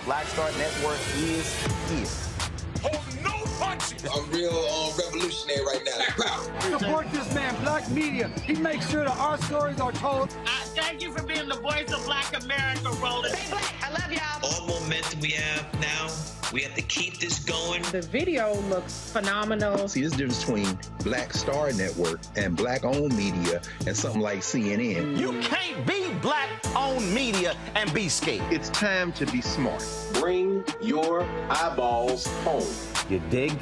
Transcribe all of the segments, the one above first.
Black Star Network is here. Holding I'm real revolutionary right now. Support this man, Black Media. He makes sure that our stories are told. Thank you for being the voice of Black America, Roland. Stay black. I love y'all. All momentum we have now, we have to keep this going. The video looks phenomenal. See, this difference between Black Star Network and Black-owned media and something like CNN. You can't be Black-owned media and be scared. It's time to be smart. Bring your eyeballs home. You dig?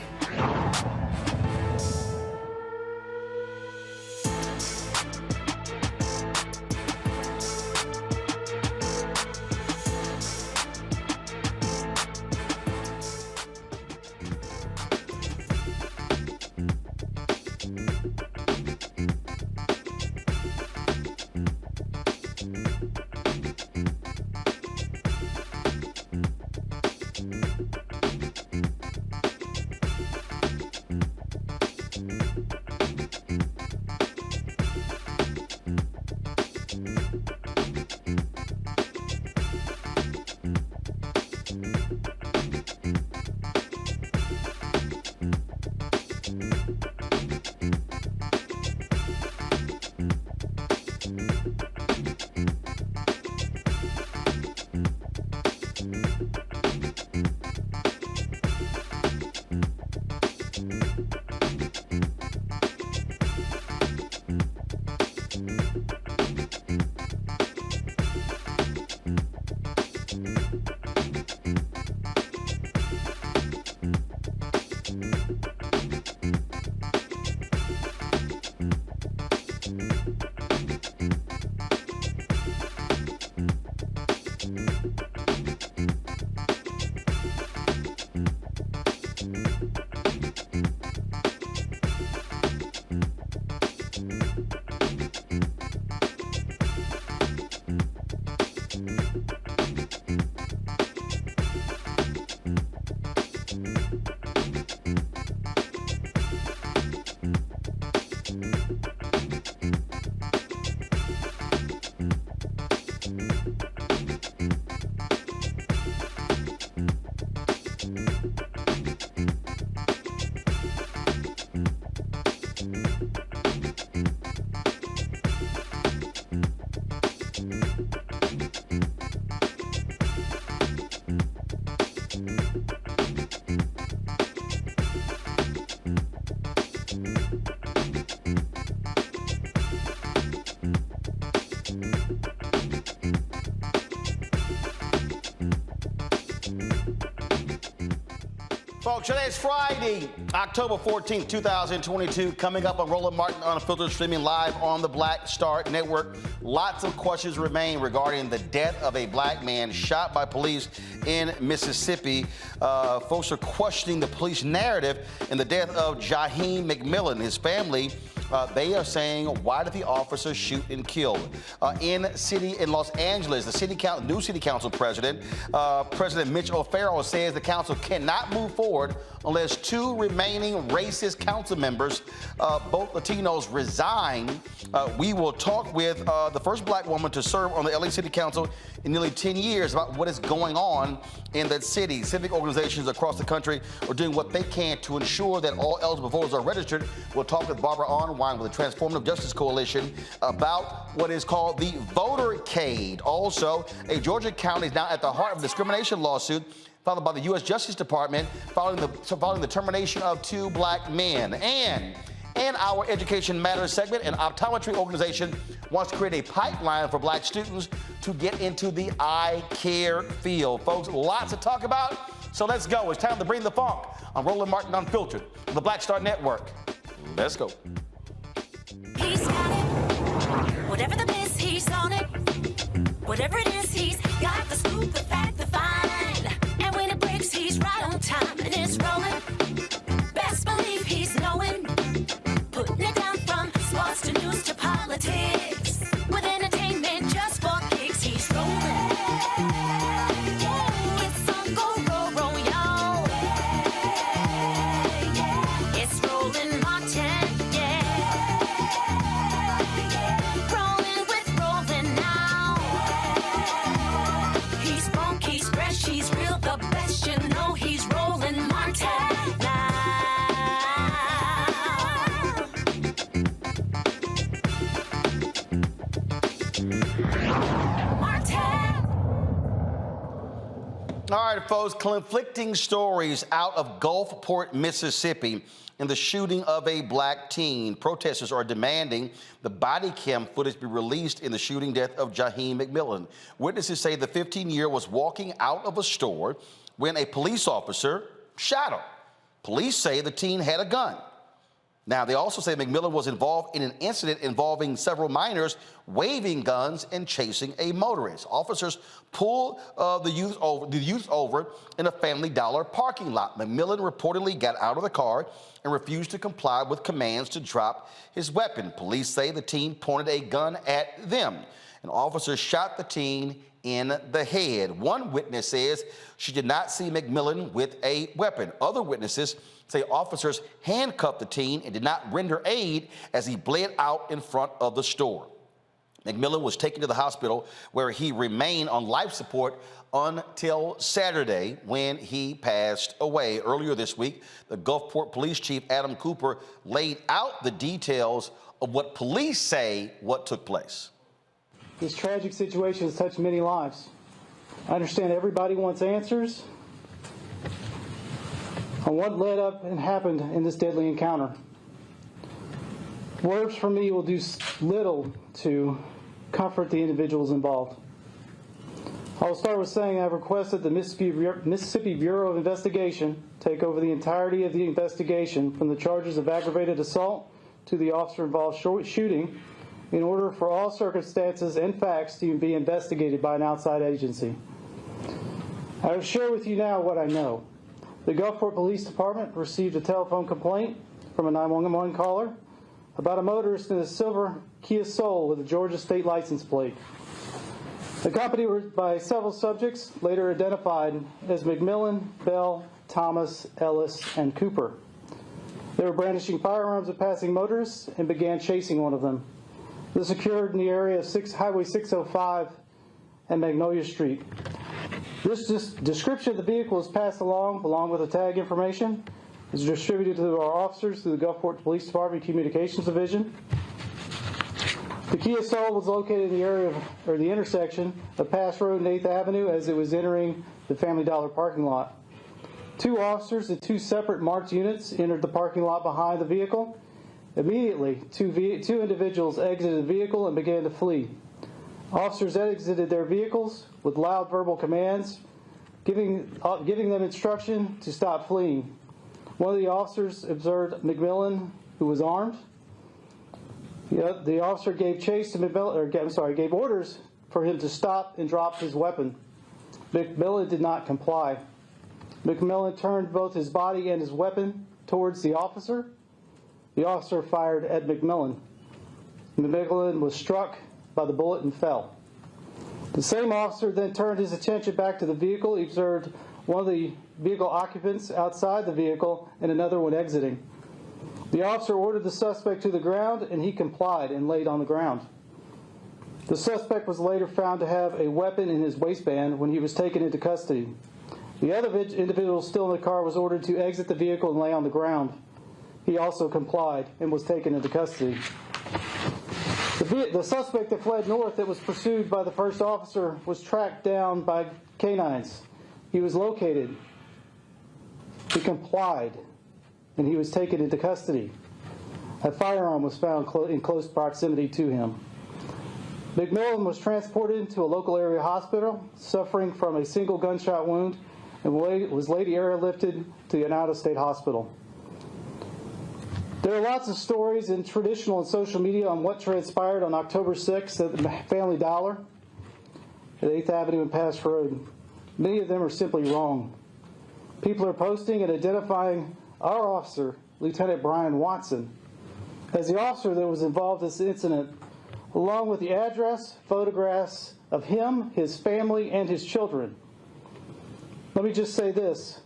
Folks, today is Friday, October 14th, 2022. Coming up on Roland Martin Unfiltered, streaming live on the Black Star Network. Lots of questions remain regarding the death of a black man shot by police in Mississippi. Folks are questioning the police narrative in the death of Jaheim McMillan. His family, they are saying, why did the officer shoot and kill? In Los Angeles, the new city council president, President Mitch says the council cannot move forward unless two remaining racist council members, both Latinos, resign. We will talk with the first black woman to serve on the LA City Council in nearly 10 years about what is going on in that city. Civic organizations across the country are doing what they can to ensure that all eligible voters are registered. We'll talk with Barbara Arnwine with the Transformative Justice Coalition about what is called the Votercade. Also, a Georgia county is now at the heart of a discrimination lawsuit filed by the U.S. Justice Department following the termination of two black men. And in our Education Matters segment, an optometry organization wants to create a pipeline for black students to get into the eye care field. Folks, lots to talk about, so let's go. It's time to bring the funk on Roland Martin Unfiltered on the Black Star Network. Let's go. He's got it. Whatever the biz, he's on it. Whatever it is, he's got the scoop, the fact, the find. And when it breaks, he's right on time and it's rolling. Best believe he's knowing. Putting it down from sports to news to politics. With entertainment just for kicks, he's rolling. It's on go, y'all. It's Roland Martin, rolling with Roland now. He's funky, he's fresh, he's real, the best, you know he's Roland Martin. All right, folks, conflicting stories out of Gulfport, Mississippi in the shooting of a black teen. Protesters are demanding the body cam footage be released in the shooting death of Jaheim McMillan. Witnesses say the 15-year-old was walking out of a store when a police officer shot him. Police say the teen had a gun. Now, they also say McMillan was involved in an incident involving several minors waving guns and chasing a motorist. Officers pulled the youth over in a Family Dollar parking lot. McMillan reportedly got out of the car and refused to comply with commands to drop his weapon. Police say the teen pointed a gun at them. An officer shot the teen in the head. One witness says she did not see McMillan with a weapon. Other witnesses say officers handcuffed the teen and did not render aid as he bled out in front of the store. McMillan was taken to the hospital where he remained on life support until Saturday when he passed away. Earlier this week, the Gulfport Police Chief Adam Cooper laid out the details of what police say what took place. This tragic situation has touched many lives. I understand everybody wants answers on what led up and happened in this deadly encounter. Words from me will do little to comfort the individuals involved. I will start with saying I've requested the Mississippi Bureau of Investigation take over the entirety of the investigation from the charges of aggravated assault to the officer-involved shooting in order for all circumstances and facts to be investigated by an outside agency. I will share with you now what I know. The Gulfport Police Department received a telephone complaint from a 911 caller about a motorist in a silver Kia Soul with a Georgia state license plate. Accompanied by several subjects later identified as McMillan, Bell, Thomas, Ellis, and Cooper. They were brandishing firearms at passing motorists and began chasing one of them. This occurred in the area of Highway 605 and Magnolia Street. This description of the vehicle is passed along with the tag information. It's distributed to our officers through the Gulfport Police Department Communications Division. The Kia Soul was located in the area of, the intersection of Pass Road and 8th Avenue as it was entering the Family Dollar parking lot. Two officers in two separate marked units entered the parking lot behind the vehicle. Immediately, two individuals exited the vehicle and began to flee. Officers exited their vehicles with loud verbal commands, giving them instruction to stop fleeing. One of the officers observed McMillan, who was armed. The officer gave chase to McMillan, gave orders for him to stop and drop his weapon. McMillan did not comply. McMillan turned both his body and his weapon towards the officer. The officer fired at McMillan. McMillan was struck by the bullet and fell. The same officer then turned his attention back to the vehicle. He observed one of the vehicle occupants outside the vehicle and another one exiting. The officer ordered the suspect to the ground, and he complied and laid on the ground. The suspect was later found to have a weapon in his waistband when he was taken into custody. The other individual still in the car was ordered to exit the vehicle and lay on the ground. He also complied and was taken into custody. The suspect that fled north that was pursued by the first officer was tracked down by canines. He was located. He complied, and he was taken into custody. A firearm was found in close proximity to him. McMillan was transported to a local area hospital, suffering from a single gunshot wound, and was later airlifted to an out-of-state hospital. There are lots of stories in traditional and social media on what transpired on October 6th at the Family Dollar at 8th Avenue and Pass Road. Many of them are simply wrong. People are posting and identifying our officer, Lieutenant Brian Watson, as the officer that was involved in this incident, along with the address, photographs of him, his family, and his children. Let me just say this.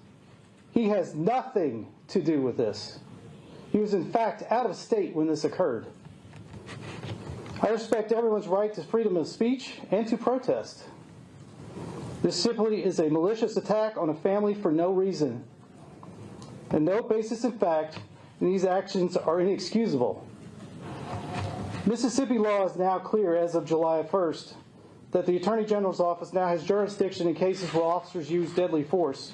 He has nothing to do with this. He was, in fact, out of state when this occurred. I respect everyone's right to freedom of speech and to protest. This simply is a malicious attack on a family for no reason and no basis in fact, and these actions are inexcusable. Mississippi law is now clear as of July 1st that the Attorney General's office now has jurisdiction in cases where officers use deadly force.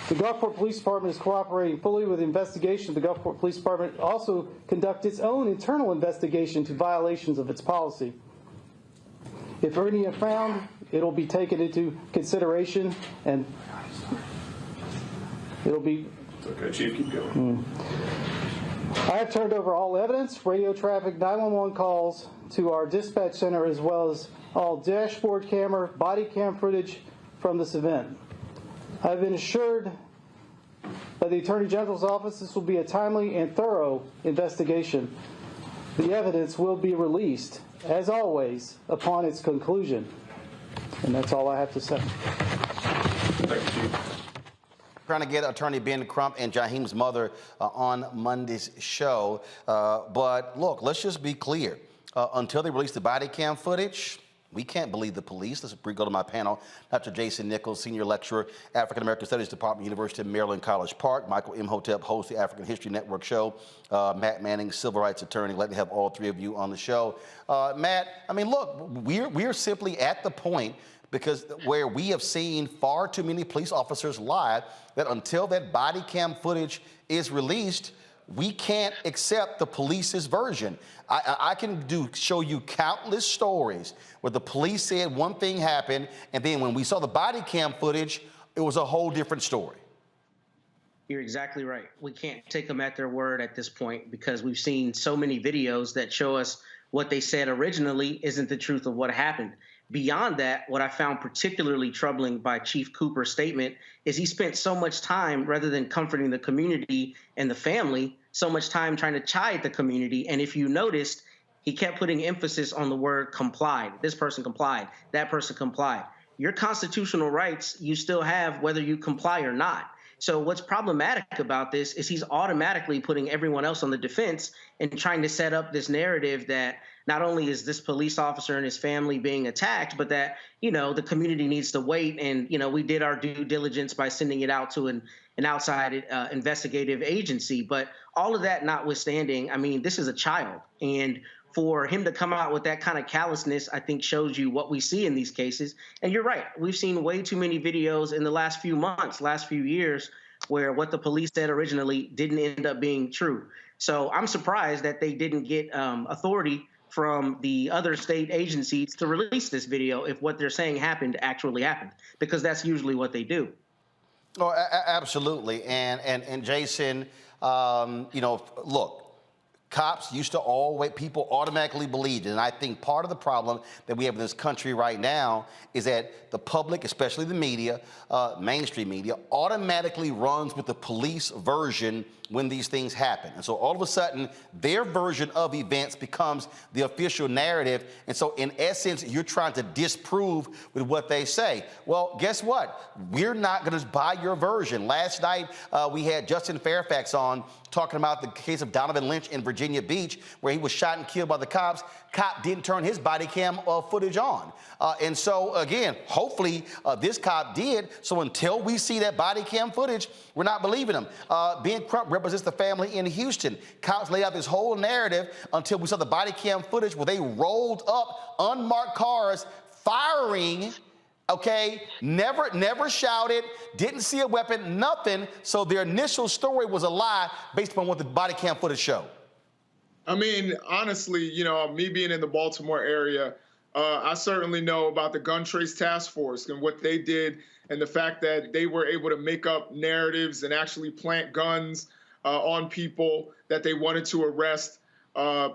The Gulfport Police Department is cooperating fully with the investigation. The Gulfport Police Department also conducts its own internal investigation to violations of its policy. If any are found, it will be taken into consideration, and it'll be... Okay, Chief, keep going. I have turned over all evidence, radio traffic, 911 calls to our dispatch center, as well as all dashboard camera, body cam footage from this event. I've been assured by the Attorney General's office this will be a timely and thorough investigation. The evidence will be released, as always, upon its conclusion. And that's all I have to say. Thank you, Chief. Trying to get Attorney Ben Crump and Jaheim's mother on Monday's show. But look, let's just be clear. Until they release the body cam footage, we can't believe the police. Let's go to my panel. Dr. Jason Nichols, Senior Lecturer, African American Studies Department, University of Maryland, College Park. Michael Imhotep, host of the African History Network show. Matt Manning, Civil Rights Attorney. Glad to have all three of you on the show. Matt, I mean, look, we're simply at the point because where we have seen far too many police officers lie, that until that body cam footage is released, we can't accept the police's version. I can show you countless stories where the police said one thing happened, and then when we saw the body cam footage, it was a whole different story. You're exactly right. We can't take them at their word at this point because we've seen so many videos that show us what they said originally isn't the truth of what happened. Beyond that, what I found particularly troubling by Chief Cooper's statement is he spent so much time, rather than comforting the community and the family, so much time trying to chide the community. And if you noticed, he kept putting emphasis on the word complied. This person complied, that person complied. Your constitutional rights you still have whether you comply or not. So what's problematic about this is he's automatically putting everyone else on the defense and trying to set up this narrative that not only is this police officer and his family being attacked, but that, you know, the community needs to wait. And, you know, we did our due diligence by sending it out to an outside investigative agency. But all of that notwithstanding, I mean, this is a child. And for him to come out with that kind of callousness, I think shows you what we see in these cases. And you're right. We've seen way too many videos in the last few months, last few years, where what the police said originally didn't end up being true. So I'm surprised that they didn't get authority from the other state agencies to release this video if what they're saying happened actually happened, because that's usually what they do. Oh, absolutely. And Jason, you know, look, cops used to always, people automatically believed, and I think part of the problem that we have in this country right now is that the public, especially the media, mainstream media, automatically runs with the police version when these things happen. And so all of a sudden, their version of events becomes the official narrative. And so in essence, you're trying to disprove with what they say. Well, guess what? We're not going to buy your version. Last night, we had Justin Fairfax on talking about the case of Donovan Lynch in Virginia Beach, where he was shot and killed by the cops. Cop didn't turn his body cam footage on. And so, again, hopefully this cop did. So until we see that body cam footage, we're not believing him. Ben Crump represents the family in Houston. Cops laid out this whole narrative until we saw the body cam footage where they rolled up unmarked cars firing. Okay, never shouted, didn't see a weapon, nothing. So their initial story was a lie based upon what the body cam footage showed. I mean, honestly, you know, me being in the Baltimore area, I certainly know about the Gun Trace Task Force and what they did and the fact that they were able to make up narratives and actually plant guns on people that they wanted to arrest,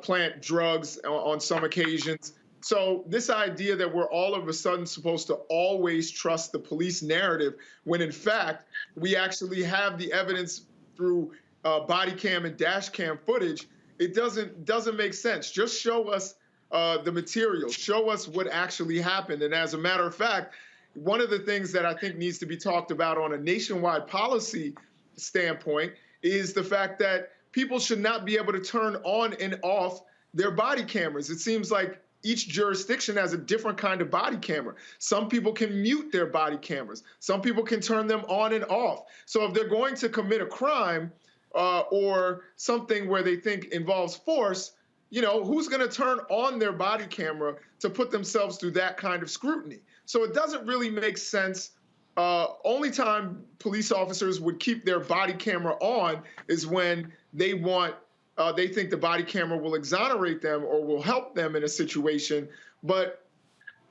plant drugs on some occasions. So this idea that we're all of a sudden supposed to always trust the police narrative, when in fact we actually have the evidence through body cam and dash cam footage, it doesn't make sense. Just show us the material, show us what actually happened. And as a matter of fact, one of the things that I think needs to be talked about on a nationwide policy standpoint is the fact that people should not be able to turn on and off their body cameras. It seems like each jurisdiction has a different kind of body camera. Some people can mute their body cameras. Some people can turn them on and off. So if they're going to commit a crime or something where they think involves force, who's going to turn on their body camera to put themselves through that kind of scrutiny? So it doesn't really make sense. Only time police officers would keep their body camera on is when they think the body camera will exonerate them or will help them in a situation. But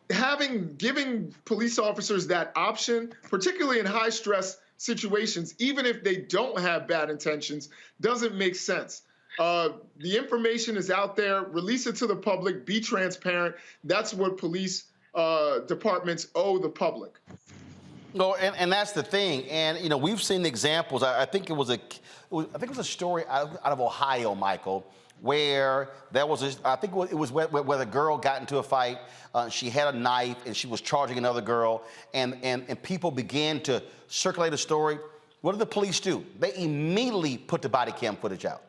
giving police officers that option, particularly in high stress situations, even if they don't have bad intentions, doesn't make sense. The information is out there. Release it to the public. Be transparent. That's what police departments owe the public. No, and that's the thing. And we've seen examples. I think it was a story out of Ohio, Michael, where there was it was where the girl got into a fight. She had a knife and she was charging another girl, and people began to circulate a story. What did the police do? They immediately put the body cam footage out.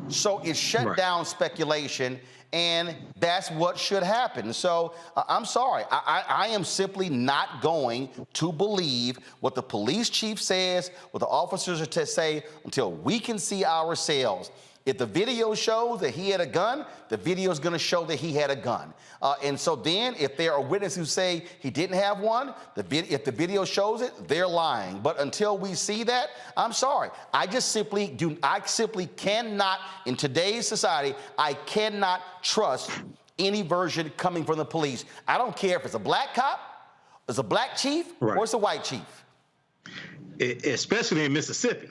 So it shut down speculation, and that's what should happen. So I'm sorry. I am simply not going to believe what the police chief says, what the officers are to say, until we can see ourselves. If the video shows that he had a gun, the video is going to show that he had a gun. And so then if there are witnesses who say he didn't have one, if the video shows it, they're lying. But until we see that, I'm sorry. I simply cannot, in today's society, I cannot trust any version coming from the police. I don't care if it's a black cop, it's a black chief, or it's a white chief. Especially in Mississippi.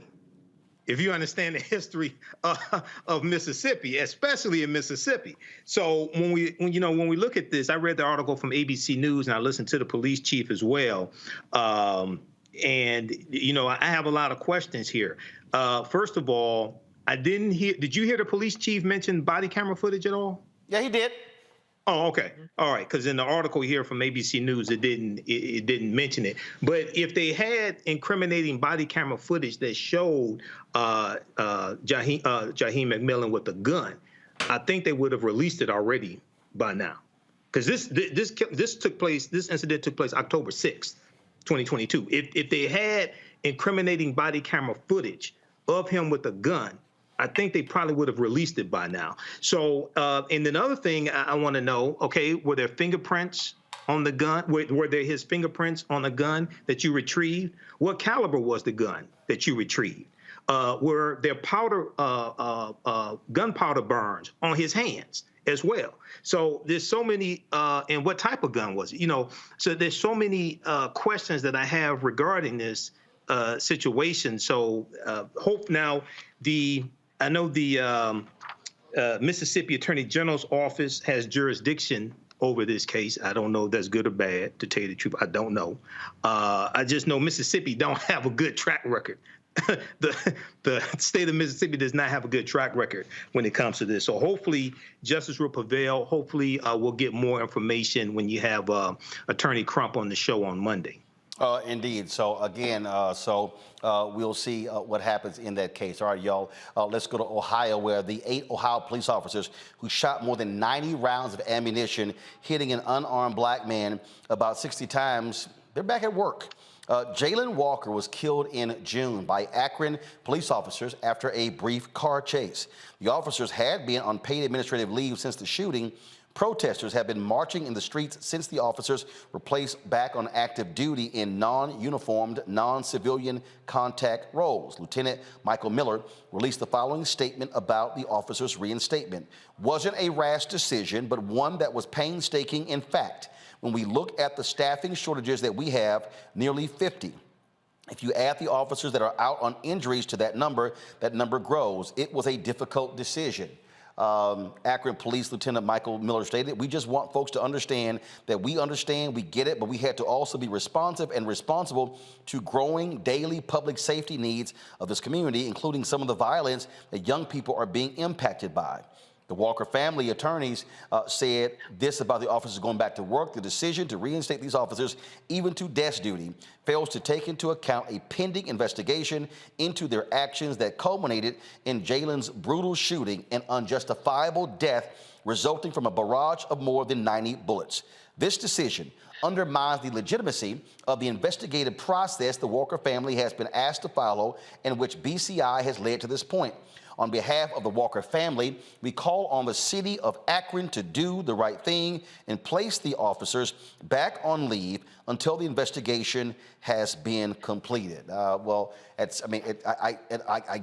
If you understand the history of Mississippi, especially in Mississippi. So when we look at this, I read the article from ABC News and I listened to the police chief as well. And I have a lot of questions here. First of all, did you hear the police chief mention body camera footage at all? Yeah, he did. Oh, okay. All right. Because in the article here from ABC News, it didn't mention it. But if they had incriminating body camera footage that showed Jaheim McMillan with a gun, I think they would have released it already by now. Because this incident took place October 6th, 2022. If they had incriminating body camera footage of him with a gun, I think they probably would have released it by now. So, and another thing I want to know, okay, were there fingerprints on the gun? Were there his fingerprints on the gun that you retrieved? What caliber was the gun that you retrieved? Were there gunpowder burns on his hands as well? So there's so many, and what type of gun was it? So there's so many questions that I have regarding this situation. So I know the Mississippi Attorney General's office has jurisdiction over this case. I don't know if that's good or bad, to tell you the truth. I don't know. I just know Mississippi don't have a good track record. The state of Mississippi does not have a good track record when it comes to this. So hopefully justice will prevail. Hopefully we'll get more information when you have Attorney Crump on the show on Monday. Indeed. So again, we'll see what happens in that case. All right, y'all, let's go to Ohio, where the 8 Ohio police officers who shot more than 90 rounds of ammunition, hitting an unarmed black man about 60 times, they're back at work. Jayland Walker was killed in June by Akron police officers after a brief car chase. The officers had been on paid administrative leave since the shooting. Protesters have been marching in the streets since the officers were placed back on active duty in non-uniformed, non-civilian contact roles. Lieutenant Michael Miller released the following statement about the officers' reinstatement. Wasn't a rash decision, but one that was painstaking in fact. When we look at the staffing shortages that we have, nearly 50. If you add the officers that are out on injuries to that number grows. It was a difficult decision. Akron Police Lieutenant Michael Miller stated, we just want folks to understand that we understand, we get it, but we had to also be responsive and responsible to growing daily public safety needs of this community, including some of the violence that young people are being impacted by. The Walker family attorneys said this about the officers going back to work. The decision to reinstate these officers, even to desk duty, fails to take into account a pending investigation into their actions that culminated in Jayland's brutal shooting and unjustifiable death resulting from a barrage of more than 90 bullets. This decision undermines the legitimacy of the investigative process the Walker family has been asked to follow and which BCI has led to this point. On behalf of the Walker family, we call on the city of Akron to do the right thing and place the officers back on leave until the investigation has been completed. I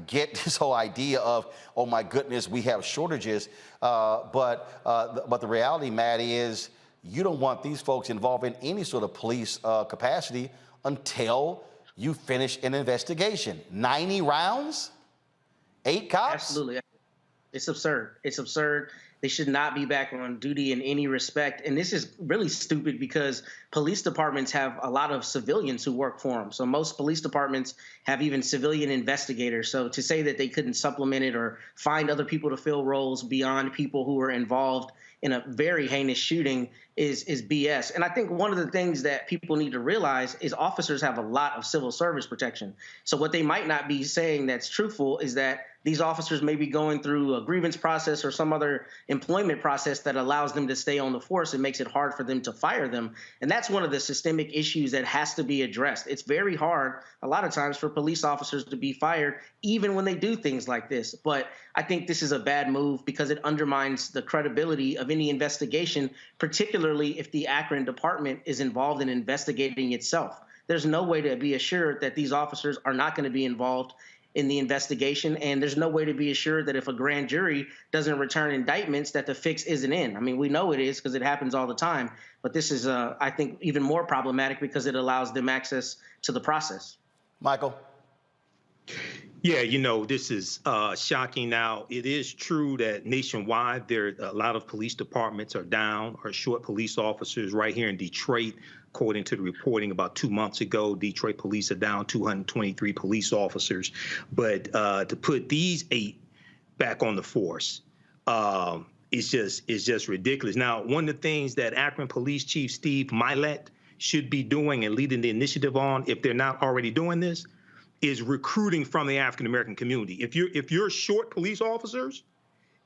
get this whole idea of, oh my goodness, we have shortages, but the reality, Matt, is you don't want these folks involved in any sort of police capacity until you finish an investigation. 90 rounds? 8 cops? Absolutely. It's absurd. It's absurd. They should not be back on duty in any respect. And this is really stupid because police departments have a lot of civilians who work for them. So most police departments have even civilian investigators. So to say that they couldn't supplement it or find other people to fill roles beyond people who were involved in a very heinous shooting is BS. And I think one of the things that people need to realize is officers have a lot of civil service protection. So what they might not be saying that's truthful is that these officers may be going through a grievance process or some other employment process that allows them to stay on the force and makes it hard for them to fire them. And that's one of the systemic issues that has to be addressed. It's very hard a lot of times for police officers to be fired, even when they do things like this. But I think this is a bad move because it undermines the credibility of any investigation, particularly if the Akron department is involved in investigating itself. There's no way to be assured that these officers are not going to be involved in the investigation, and there's no way to be assured that if a grand jury doesn't return indictments that the fix isn't in. I mean, we know it is because it happens all the time, but this is, I think, even more problematic because it allows them access to the process. Michael? Yeah, this is shocking. Now, it is true that nationwide, a lot of police departments are down or short police officers. Right here in Detroit, according to the reporting about 2 months ago, Detroit police are down 223 police officers. But to put these 8 back on the force is just ridiculous. Now, one of the things that Akron Police Chief Steve Milet should be doing and leading the initiative on, if they're not already doing this, is recruiting from the African-American community. If you're short police officers,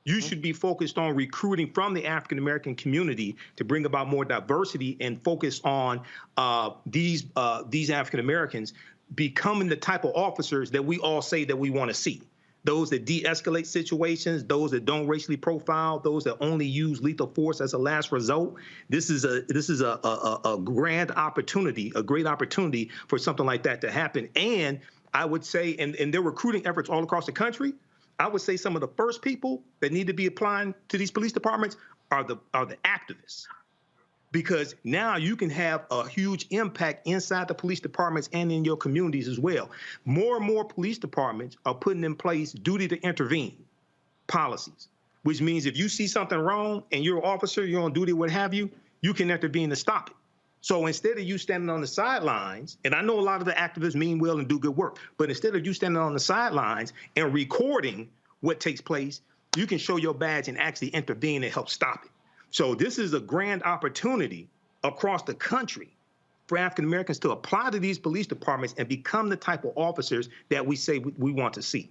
you should be focused on recruiting from the African-American community to bring about more diversity and focus on these African-Americans becoming the type of officers that we all say that we want to see. Those that de-escalate situations, those that don't racially profile, those that only use lethal force as a last result. This is a grand opportunity, a great opportunity for something like that to happen. And I would say, and their recruiting efforts all across the country, I would say some of the first people that need to be applying to these police departments are the activists. Because now you can have a huge impact inside the police departments and in your communities as well. More and more police departments are putting in place duty to intervene policies, which means if you see something wrong and you're an officer, you're on duty, what have you, you can intervene to stop it. So instead of you standing on the sidelines, and I know a lot of the activists mean well and do good work, but instead of you standing on the sidelines and recording what takes place, you can show your badge and actually intervene and help stop it. So this is a grand opportunity across the country for African Americans to apply to these police departments and become the type of officers that we say we want to see.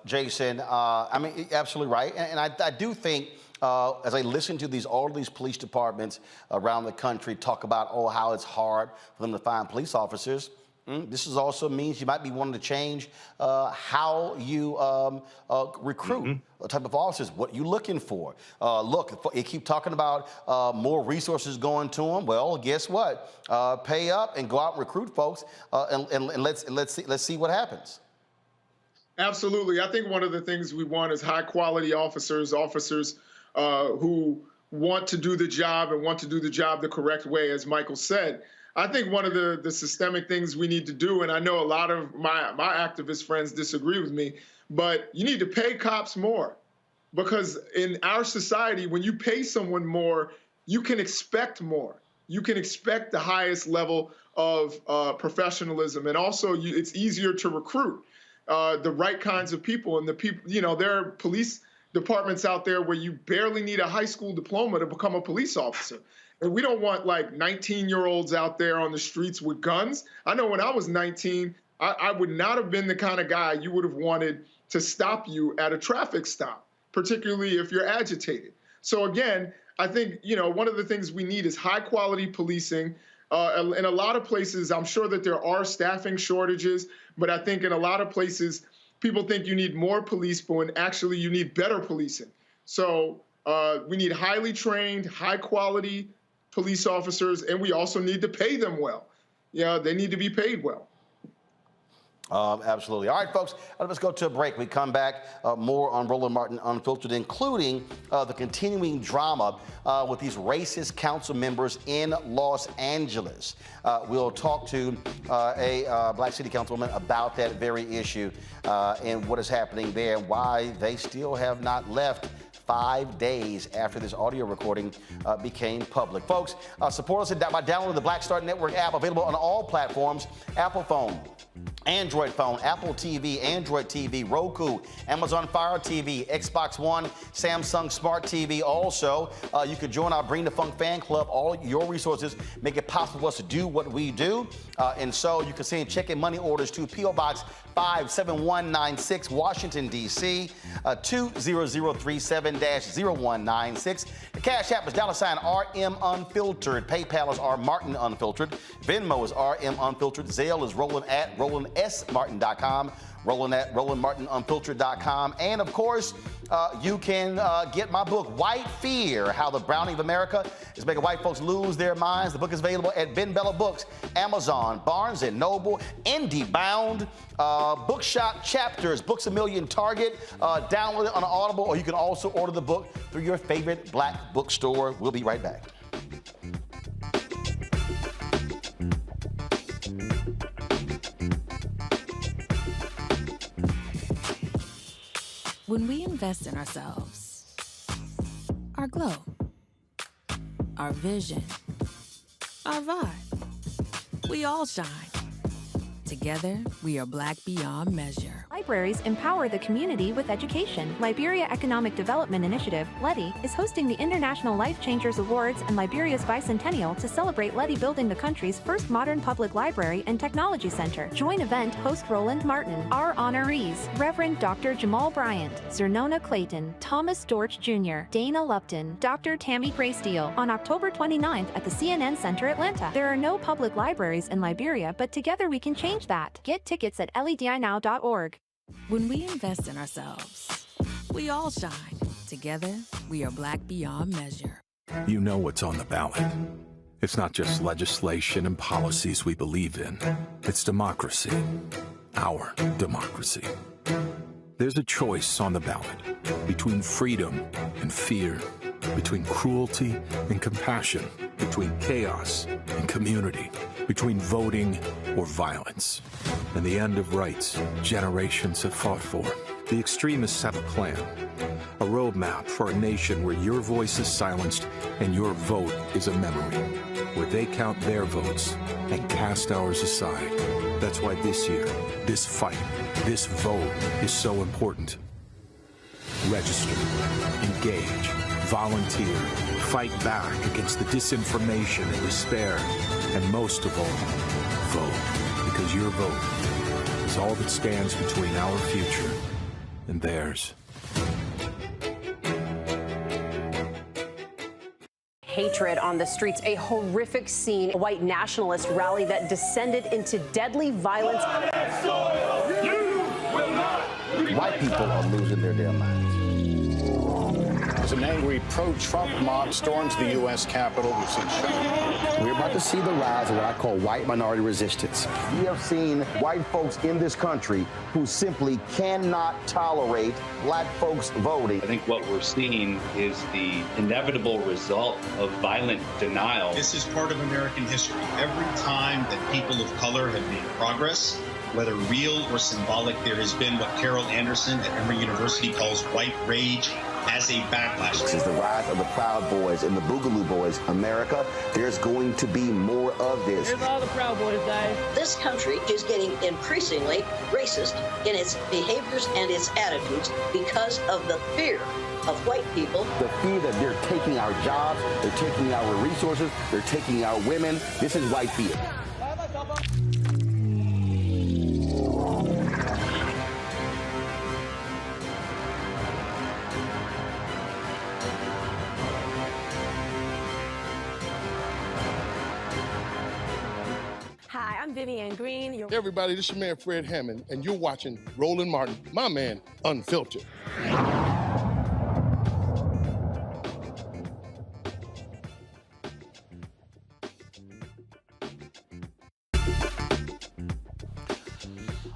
Jason, I mean, absolutely right. And I do think, as I listen to all of these police departments around the country talk about, how it's hard for them to find police officers, this is also means you might be wanting to change how you recruit the type of officers, what you're looking for. Look, you keep talking about more resources going to them. Well, guess what? Pay up and go out and recruit folks, and let's see what happens. Absolutely. I think one of the things we want is high quality officers who want to do the job and want to do the job the correct way, as Michael said. I think one of the systemic things we need to do, and I know a lot of my activist friends disagree with me, but you need to pay cops more. Because in our society, when you pay someone more, you can expect more. You can expect the highest level of professionalism. And also, it's easier to recruit the right kinds of people. And the people, there are police departments out there where you barely need a high school diploma to become a police officer. And we don't want like 19-year-olds out there on the streets with guns. I know when I was 19, I would not have been the kind of guy you would have wanted to stop you at a traffic stop, particularly if you're agitated. So again, I think, one of the things we need is high quality policing. In a lot of places, I'm sure that there are staffing shortages, but I think in a lot of places, people think you need more police, but when actually you need better policing. So we need highly trained, high quality police officers, and we also need to pay them well. They need to be paid well. Absolutely. All right, folks, let's go to a break. We come back, more on Roland Martin Unfiltered, including the continuing drama with these racist council members in Los Angeles. We'll talk to a black city councilwoman about that very issue and what is happening there and why they still have not left 5 days after this audio recording became public. Folks, support us by downloading the Black Star Network app, available on all platforms: Apple phone, Android phone, Apple TV, Android TV, Roku, Amazon Fire TV, Xbox One, Samsung Smart TV. Also, you could join our Bring the Funk fan club. All your resources make it possible for us to do what we do. And so you can send check and money orders to P.O. Box 57196, Washington, D.C., 20037-0196. The Cash App is $RM Unfiltered. PayPal is R Martin Unfiltered. Venmo is RM Unfiltered. Zelle is Roland at RolandSMartin.com. Roland at RolandMartinUnfiltered.com. And of course, you can get my book, White Fear, How the Browning of America is Making White Folks Lose Their Minds. The book is available at Ben Bella Books, Amazon, Barnes & Noble, IndieBound, Bookshop Chapters, Books A Million, Target. Download it on Audible, or you can also order the book through your favorite black bookstore. We'll be right back. When we invest in ourselves, our glow, our vision, our vibe, we all shine. Together, we are black beyond measure. Libraries empower the community with education. Liberia Economic Development Initiative, LEDI, is hosting the International Life Changers Awards and Liberia's bicentennial to celebrate LEDI building the country's first modern public library and technology center. Join event host Roland Martin. Our honorees: Reverend Dr. Jamal Bryant, Zernona Clayton, Thomas Dorch Jr., Dana Lupton, Dr. Tammy Graysteele, on October 29th at the CNN Center, Atlanta. There are no public libraries in Liberia, but together we can change that. Get tickets at ledinow.org. When we invest in ourselves, we all shine. Together, we are black beyond measure. You know what's on the ballot. It's not just legislation and policies we believe in. It's democracy. Our democracy. There's a choice on the ballot between freedom and fear, between cruelty and compassion, between chaos and community, between voting or violence, and the end of rights generations have fought for. The extremists have a plan, a roadmap for a nation where your voice is silenced and your vote is a memory, where they count their votes and cast ours aside. That's why this year, this fight, this vote is so important. Register, engage, volunteer, fight back against the disinformation and despair, and most of all, vote, because your vote is all that stands between our future and theirs. Hatred on the streets, a horrific scene, a white nationalist rally that descended into deadly violence. White people are losing their damn minds. As an angry pro-Trump mob storms the U.S. Capitol, we've seen shooting. We're about to see the rise of what I call white minority resistance. We have seen white folks in this country who simply cannot tolerate black folks voting. I think what we're seeing is the inevitable result of violent denial. This is part of American history. Every time that people of color have made progress, whether real or symbolic, there has been what Carol Anderson at Emory University calls white rage as a backlash. This is the rise of the Proud Boys and the Boogaloo Boys. America, there's going to be more of this. Here's all the Proud Boys, guys. This country is getting increasingly racist in its behaviors and its attitudes because of the fear of white people. The fear that they're taking our jobs, they're taking our resources, they're taking our women. This is white fear. Hi, I'm I'm Vivian Green. Everybody, this is your man Fred Hammond, and you're watching Roland Martin, my man, Unfiltered.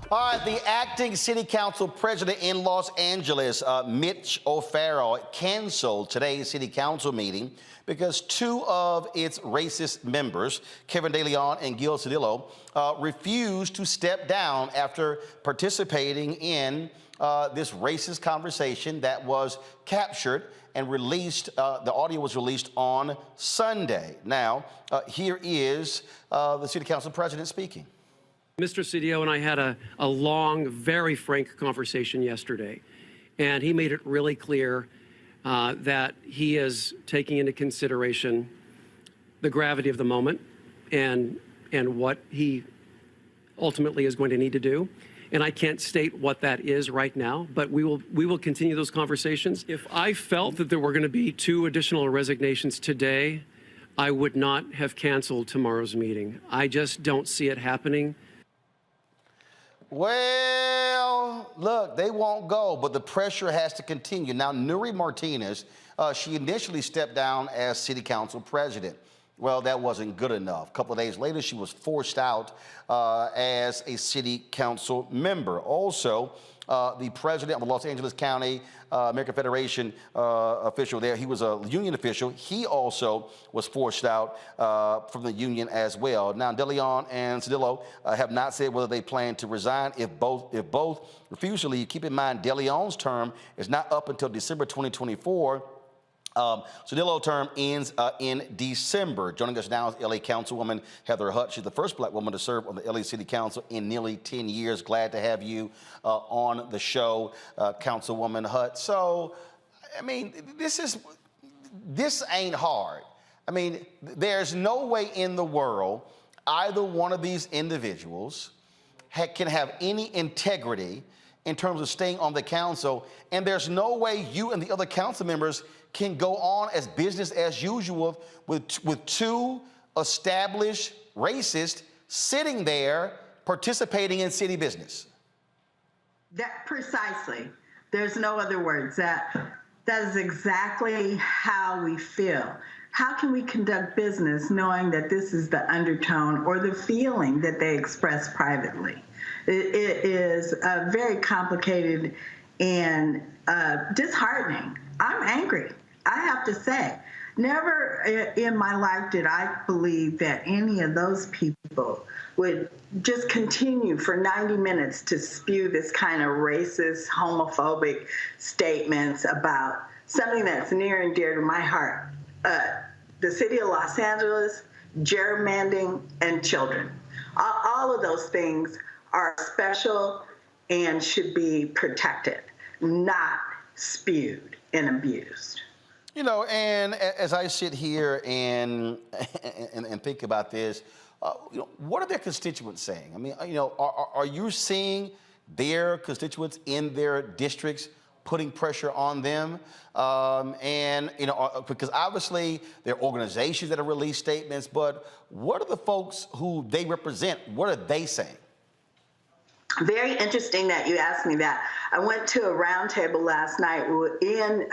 All right, the acting city council president in Los Angeles, Mitch O'Farrell, canceled today's city council meeting because two of its racist members, Kevin De Leon and Gil Cedillo, refused to step down after participating in this racist conversation that was captured and released. The audio was released on Sunday. Now, here is the city council president speaking. Mr. Cedillo and I had a long, very frank conversation yesterday, and he made it really clear that he is taking into consideration the gravity of the moment and what he ultimately is going to need to do. And I can't state what that is right now, but we will continue those conversations. If I felt that there were going to be 2 additional resignations today, I would not have canceled tomorrow's meeting. I just don't see it happening. Well, look, they won't go, but the pressure has to continue. Now, Nuri Martinez, she initially stepped down as city council president. Well, that wasn't good enough. A couple of days later, she was forced out as a city council member. Also, the president of the Los Angeles County American Federation official there, he was a union official. He also was forced out from the union as well. Now, De Leon and Cedillo have not said whether they plan to resign. If both refuse to leave, keep in mind De Leon's term is not up until December 2024. Cedillo's term ends in December. Joining us now is LA Councilwoman Heather Hutt. She's the first black woman to serve on the LA City Council in nearly 10 years. Glad to have you on the show, Councilwoman Hutt. So, I mean, this ain't hard. I mean, there's no way in the world either one of these individuals can have any integrity in terms of staying on the council, and there's no way you and the other council members can go on as business as usual with 2 established racists sitting there participating in city business. That precisely. There's no other words. That is exactly how we feel. How can we conduct business knowing that this is the undertone or the feeling that they express privately? It is very complicated and disheartening. I'm angry, I have to say. Never in my life did I believe that any of those people would just continue for 90 minutes to spew this kind of racist, homophobic statements about something that's near and dear to my heart. The city of Los Angeles, gerrymandering, and children. All of those things are special and should be protected, not spewed and abused. You know, and as I sit here and think about this, you know, what are their constituents saying? I mean, you know, are you seeing their constituents in their districts putting pressure on them? And, you know, because obviously there are organizations that have released statements, but what are the folks who they represent, what are they saying? Very interesting that you asked me that. I went to a roundtable last night in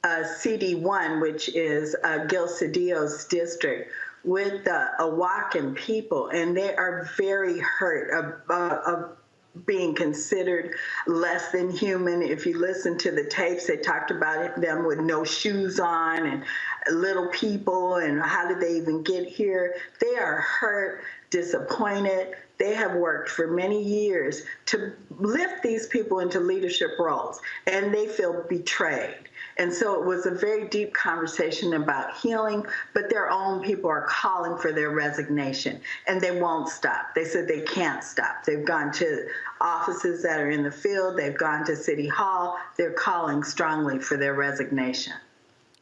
CD1, which is Gil Cedillo's district, with the Awaken people, and they are very hurt of being considered less than human. If you listen to the tapes, they talked about them with no shoes on and little people and how did they even get here. They are hurt, disappointed. They have worked for many years to lift these people into leadership roles, and they feel betrayed. And so it was a very deep conversation about healing, but their own people are calling for their resignation, and they won't stop. They said they can't stop. They've gone to offices that are in the field. They've gone to City Hall. They're calling strongly for their resignation.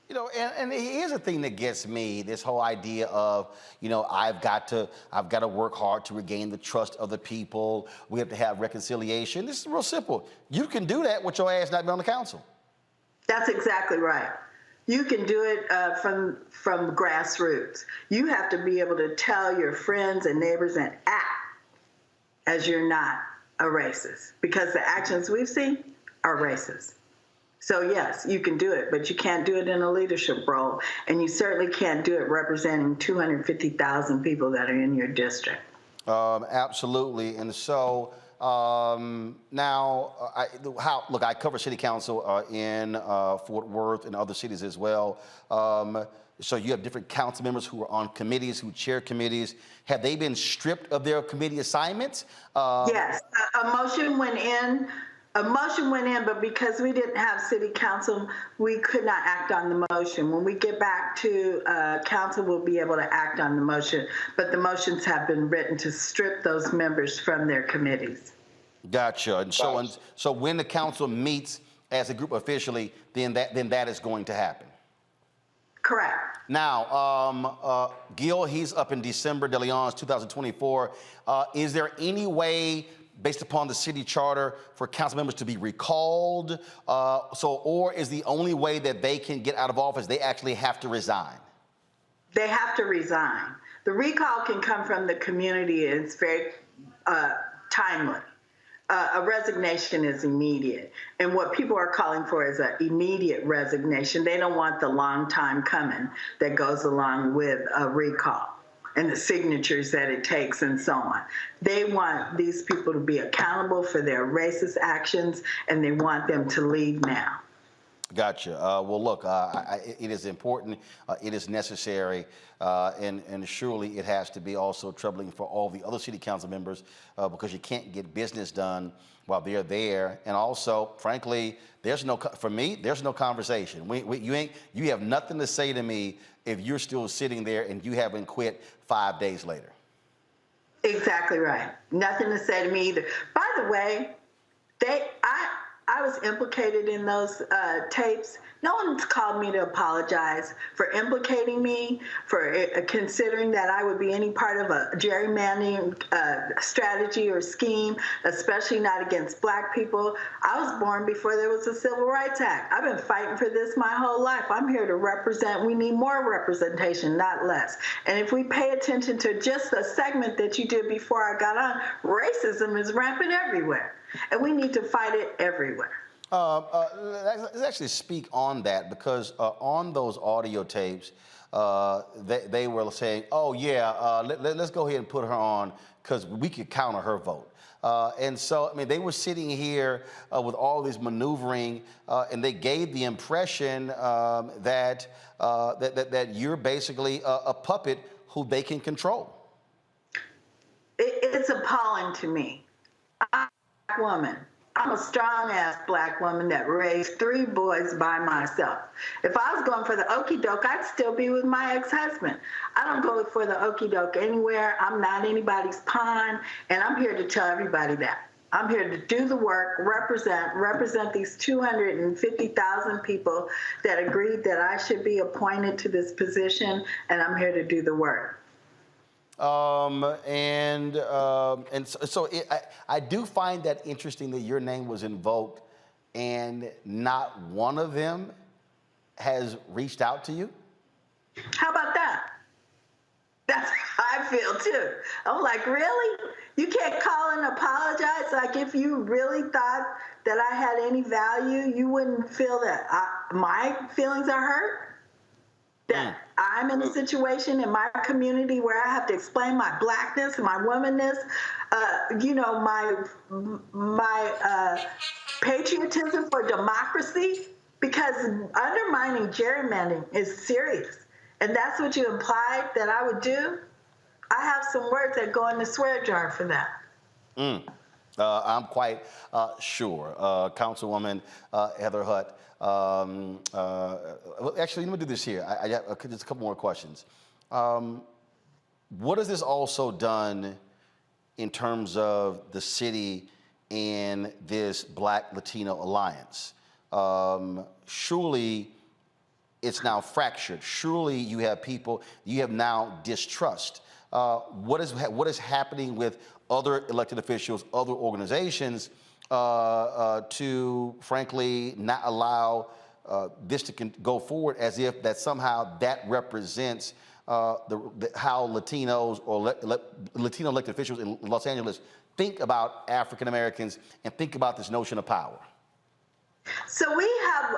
You know, and here's the thing that gets me, this whole idea of, you know, I've got to work hard to regain the trust of the people. We have to have reconciliation. This is real simple. You can do that with your ass not being on the council. That's exactly right. You can do it from grassroots. You have to be able to tell your friends and neighbors and act as you're not a racist, because the actions we've seen are racist. So yes, you can do it, but you can't do it in a leadership role, and you certainly can't do it representing 250,000 people that are in your district. Absolutely. And so now, look, I cover city council in Fort Worth and other cities as well. So you have different council members who are on committees, who chair committees. Have they been stripped of their committee assignments? Yes, a motion went in. A motion went in, but because we didn't have city council, we could not act on the motion. When we get back to council, we'll be able to act on the motion, but the motions have been written to strip those members from their committees. Gotcha. And so when the council meets as a group officially, then that is going to happen. Correct. Now, Gil, he's up in December, De Leon's 2024. Is there any way, based upon the city charter, for council members to be recalled? Or is the only way that they can get out of office, they actually have to resign? They have to resign. The recall can come from the community. It's very timely. A resignation is immediate. And what people are calling for is an immediate resignation. They don't want the long time coming that goes along with a recall and the signatures that it takes and so on. They want these people to be accountable for their racist actions, and they want them to leave now. Gotcha. Well, look, it is important, it is necessary, and surely it has to be also troubling for all the other city council members because you can't get business done while they're there. And also, frankly, for me, there's no conversation. You have nothing to say to me if you're still sitting there and you haven't quit 5 days later. Exactly right. Nothing to say to me either. By the way, I was implicated in those tapes. No one's called me to apologize for implicating me, for considering that I would be any part of a gerrymandering strategy or scheme, especially not against Black people. I was born before there was a Civil Rights Act. I've been fighting for this my whole life. I'm here to represent. We need more representation, not less. And if we pay attention to just the segment that you did before I got on, racism is rampant everywhere. And we need to fight it everywhere. Let's actually speak on that, because on those audio tapes, they were saying, oh, yeah, let's go ahead and put her on because we could counter her vote. And so, I mean, they were sitting here with all this maneuvering, and they gave the impression that you're basically a puppet who they can control. It's appalling to me. I'm a Black woman. I'm a strong-ass Black woman that raised 3 boys by myself. If I was going for the okie doke, I'd still be with my ex-husband. I don't go for the okie doke anywhere. I'm not anybody's pawn, and I'm here to tell everybody that. I'm here to do the work, represent these 250,000 people that agreed that I should be appointed to this position, and I'm here to do the work. I do find that interesting that your name was invoked and not one of them has reached out to you. How about that? That's how I feel too. I'm like, really? You can't call and apologize? Like, if you really thought that I had any value, you wouldn't feel that my feelings are hurt? That I'm in a situation in my community where I have to explain my Blackness, my womanness, my patriotism for democracy, because undermining gerrymandering is serious. And that's what you implied that I would do? I have some words that go in the swear jar for that. I'm quite sure. Councilwoman Heather Hutt, actually, let me do this here. I got just a couple more questions. What has this also done in terms of the city and this Black Latino alliance? Surely it's now fractured. Surely you have people, you have now distrust. What is happening with other elected officials, other organizations to, frankly, not allow this to go forward as if that somehow that represents how Latinos or Latino elected officials in Los Angeles think about African Americans and think about this notion of power? So we have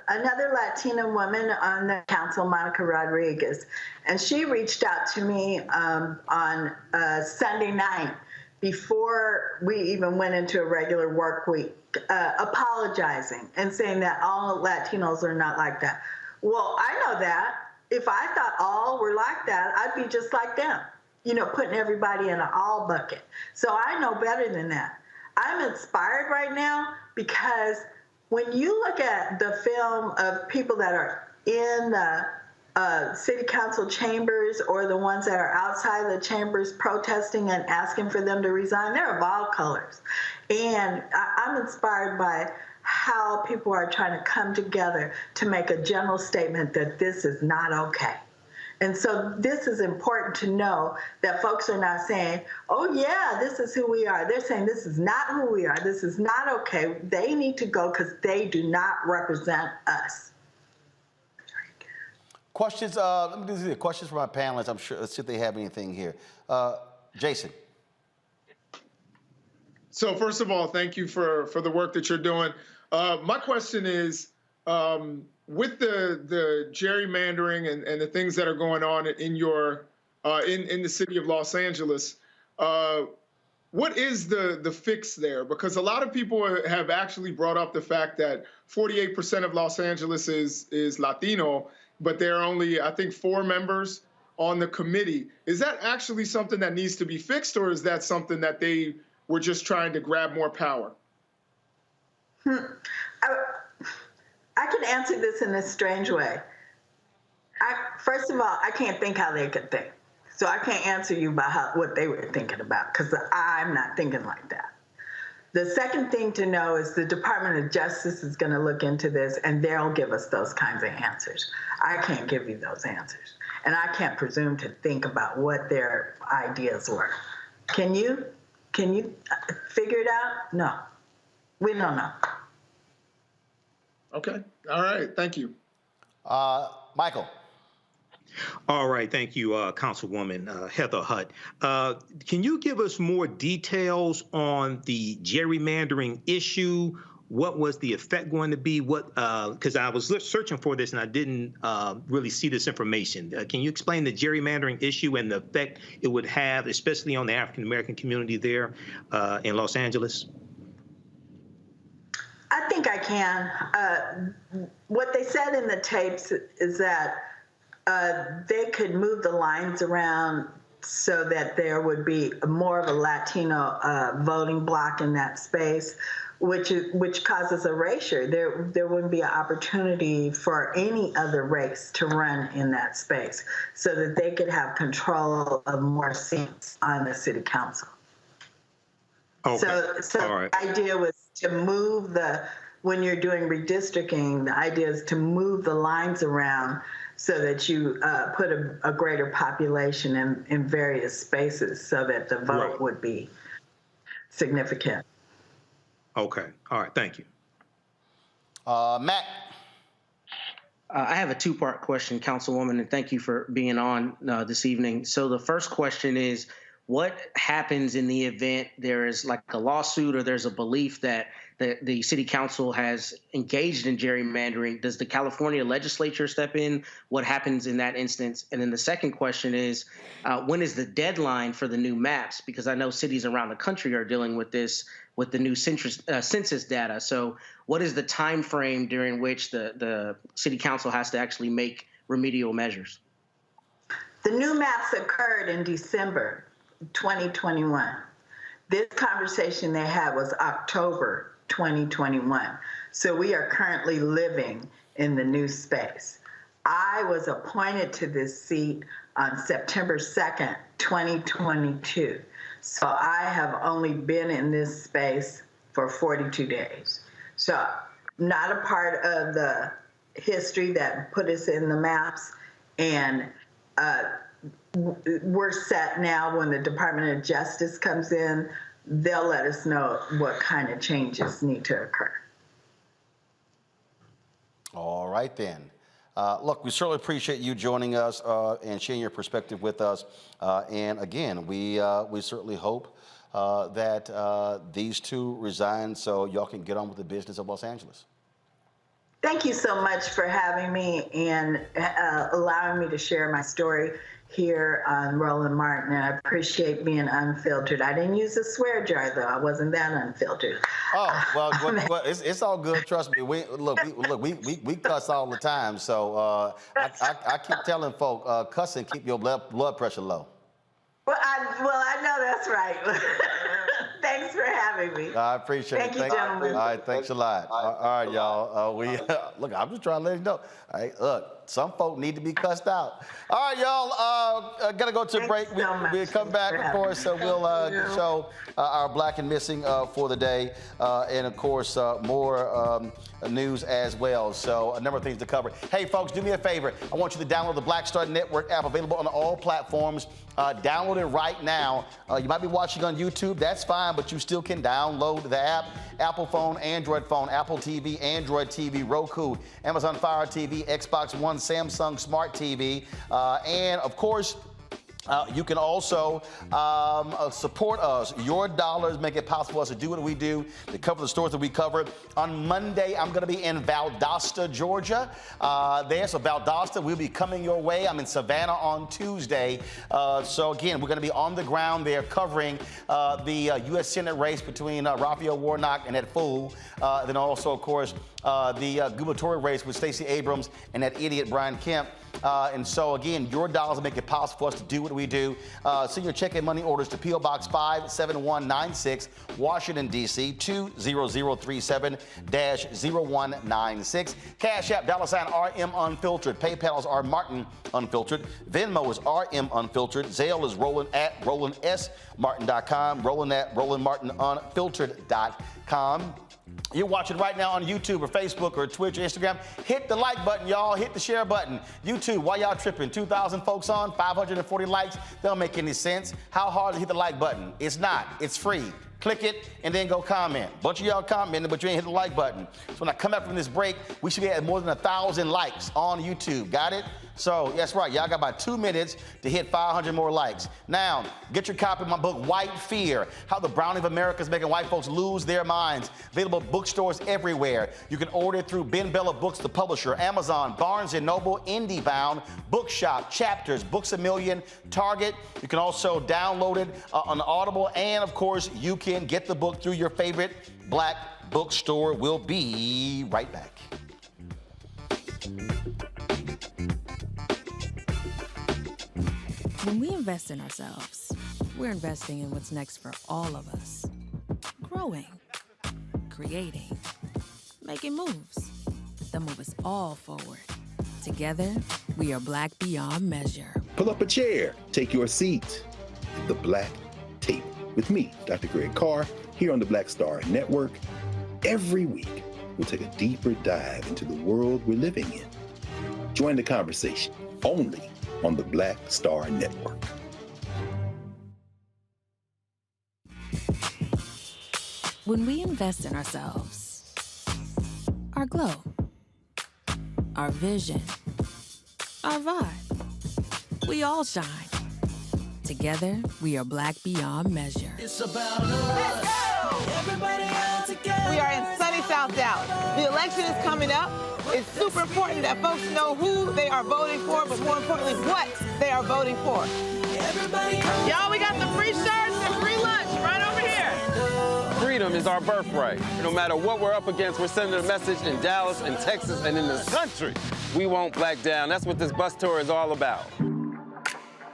another Latina woman on the council, Monica Rodriguez, and she reached out to me on Sunday night before we even went into a regular work week, apologizing and saying that all Latinos are not like that. Well, I know that. If I thought all were like that, I'd be just like them, you know, putting everybody in an all bucket. So I know better than that. I'm inspired right now because when you look at the film of people that are in the city council chambers or the ones that are outside the chambers protesting and asking for them to resign, they're of all colors. And I'm inspired by how people are trying to come together to make a general statement that this is not okay. And so this is important to know that folks are not saying, oh yeah, this is who we are. They're saying this is not who we are. This is not okay. They need to go because they do not represent us. Questions, let me do this. Questions from my panelists. I'm sure, let's see if they have anything here. Jason. So first of all, thank you for the work that you're doing. My question is, with the gerrymandering and the things that are going on in your in the city of Los Angeles, what is the fix there? Because a lot of people have actually brought up the fact that 48% of Los Angeles is Latino, but there are only, I think, 4 members on the committee. Is that actually something that needs to be fixed, or is that something that they were just trying to grab more power? I can answer this in a strange way. First of all, I can't think how they could think. So I can't answer you about what they were thinking about, because I'm not thinking like that. The second thing to know is the Department of Justice is going to look into this, and they'll give us those kinds of answers. I can't give you those answers. And I can't presume to think about what their ideas were. Can you? Can you figure it out? No. We don't know. Okay. All right. Thank you. Michael. All right. Thank you, Councilwoman Heather Hutt. Can you give us more details on the gerrymandering issue? What was the effect going to be? Because I was searching for this and I didn't really see this information. Can you explain the gerrymandering issue and the effect it would have, especially on the African American community there in Los Angeles? I think I can. What they said in the tapes is that they could move the lines around so that there would be more of a Latino voting bloc in that space, which causes erasure. There wouldn't be an opportunity for any other race to run in that space, so that they could have control of more seats on the city council. Okay. So all right. The idea was to move when you're doing redistricting, the idea is to move the lines around so that you put a greater population in various spaces so that the vote would be significant. Okay. All right. Thank you. Matt. I have a 2-part question, Councilwoman, and thank you for being on this evening. So the first question is, what happens in the event there is like a lawsuit or there's a belief that the city council has engaged in gerrymandering? Does the California legislature step in? What happens in that instance? And then the second question is, when is the deadline for the new maps? Because I know cities around the country are dealing with this with the new census data. So what is the time frame during which the city council has to actually make remedial measures? The new maps occurred in December 2021. This conversation they had was October 2021. So we are currently living in the new space. I was appointed to this seat on September 2nd, 2022. So I have only been in this space for 42 days. So not a part of the history that put us in the maps, and we're set now. When the Department of Justice comes in, they'll let us know what kind of changes need to occur. All right then. Look, we certainly appreciate you joining us and sharing your perspective with us. And again, we certainly hope that these two resign so y'all can get on with the business of Los Angeles. Thank you so much for having me and allowing me to share my story here on Roland Martin. I appreciate being unfiltered. I didn't use a swear jar, though. I wasn't that unfiltered. Oh, well, it's all good. Trust me. We cuss all the time. So I keep telling folk, cussing keep your blood pressure low. Well, I know that's right. Thanks for having me. I appreciate it. Thank you, gentlemen. All right, thanks a lot. All right, y'all. Look, I'm just trying to let you know. All right, look, some folk need to be cussed out. All right, y'all. Gotta go to a break. We'll come back, of course. So we'll show our Black and Missing for the day, and of course more news as well. So a number of things to cover. Hey, folks, do me a favor. I want you to download the Black Star Network app, available on all platforms. Download it right now. You might be watching on YouTube. That's fine, but you still can download the app. Apple phone, Android phone, Apple TV, Android TV, Roku, Amazon Fire TV, Xbox One, Samsung Smart TV, and of course, you can also support us. Your dollars make it possible for us to do what we do, to cover the stories that we cover. On Monday, I'm going to be in Valdosta, Georgia. So Valdosta, we'll be coming your way. I'm in Savannah on Tuesday. So again, we're going to be on the ground there covering the U.S. Senate race between Raphael Warnock and that fool. Then also, of course, the gubernatorial race with Stacey Abrams and that idiot Brian Kemp. And so, again, your dollars make it possible for us to do what we do. Send your check and money orders to P.O. Box 57196, Washington, D.C., 20037-0196. Cash App, $RM Unfiltered. PayPal is R Martin Unfiltered. Venmo is RM Unfiltered. Zelle is Roland at RolandSMartin.com. Roland at RolandMartinUnfiltered.com. You're watching right now on YouTube or Facebook or Twitch or Instagram. Hit the like button, y'all. Hit the share button. YouTube, why y'all tripping? 2,000 folks on, 540 likes. Don't make any sense. How hard to hit the like button? It's not. It's free. Click it and then go comment. Bunch of y'all commenting, but you ain't hit the like button. So when I come back from this break, we should be at more than 1,000 likes on YouTube. Got it? So that's right. Y'all got about 2 minutes to hit 500 more likes. Now, get your copy of my book, White Fear, How the Browning of America is Making White Folks Lose Their Minds. Available at bookstores everywhere. You can order it through Ben Bella Books, the publisher, Amazon, Barnes & Noble, IndieBound, Bookshop, Chapters, Books A Million, Target. You can also download it on Audible. And, of course, you can get the book through your favorite Black bookstore. We'll be right back. When we invest in ourselves, we're investing in what's next for all of us. Growing, creating, making moves that move us all forward. Together, we are Black beyond measure. Pull up a chair, take your seat. The Black Tape with me, Dr. Greg Carr, here on the Black Star Network. Every week, we'll take a deeper dive into the world we're living in. Join the conversation only on the Black Star Network. When we invest in ourselves, our glow, our vision, our vibe, we all shine. Together, we are Black beyond measure. It's about us. Everybody all together. We are in sunny South Dallas. The election is coming up. It's super important that folks know who they are voting for, but more importantly, what they are voting for. Y'all, we got some free shirts and free lunch right over here. Freedom is our birthright. No matter what we're up against, we're sending a message in Dallas and Texas and in this country. We won't back down. That's what this bus tour is all about.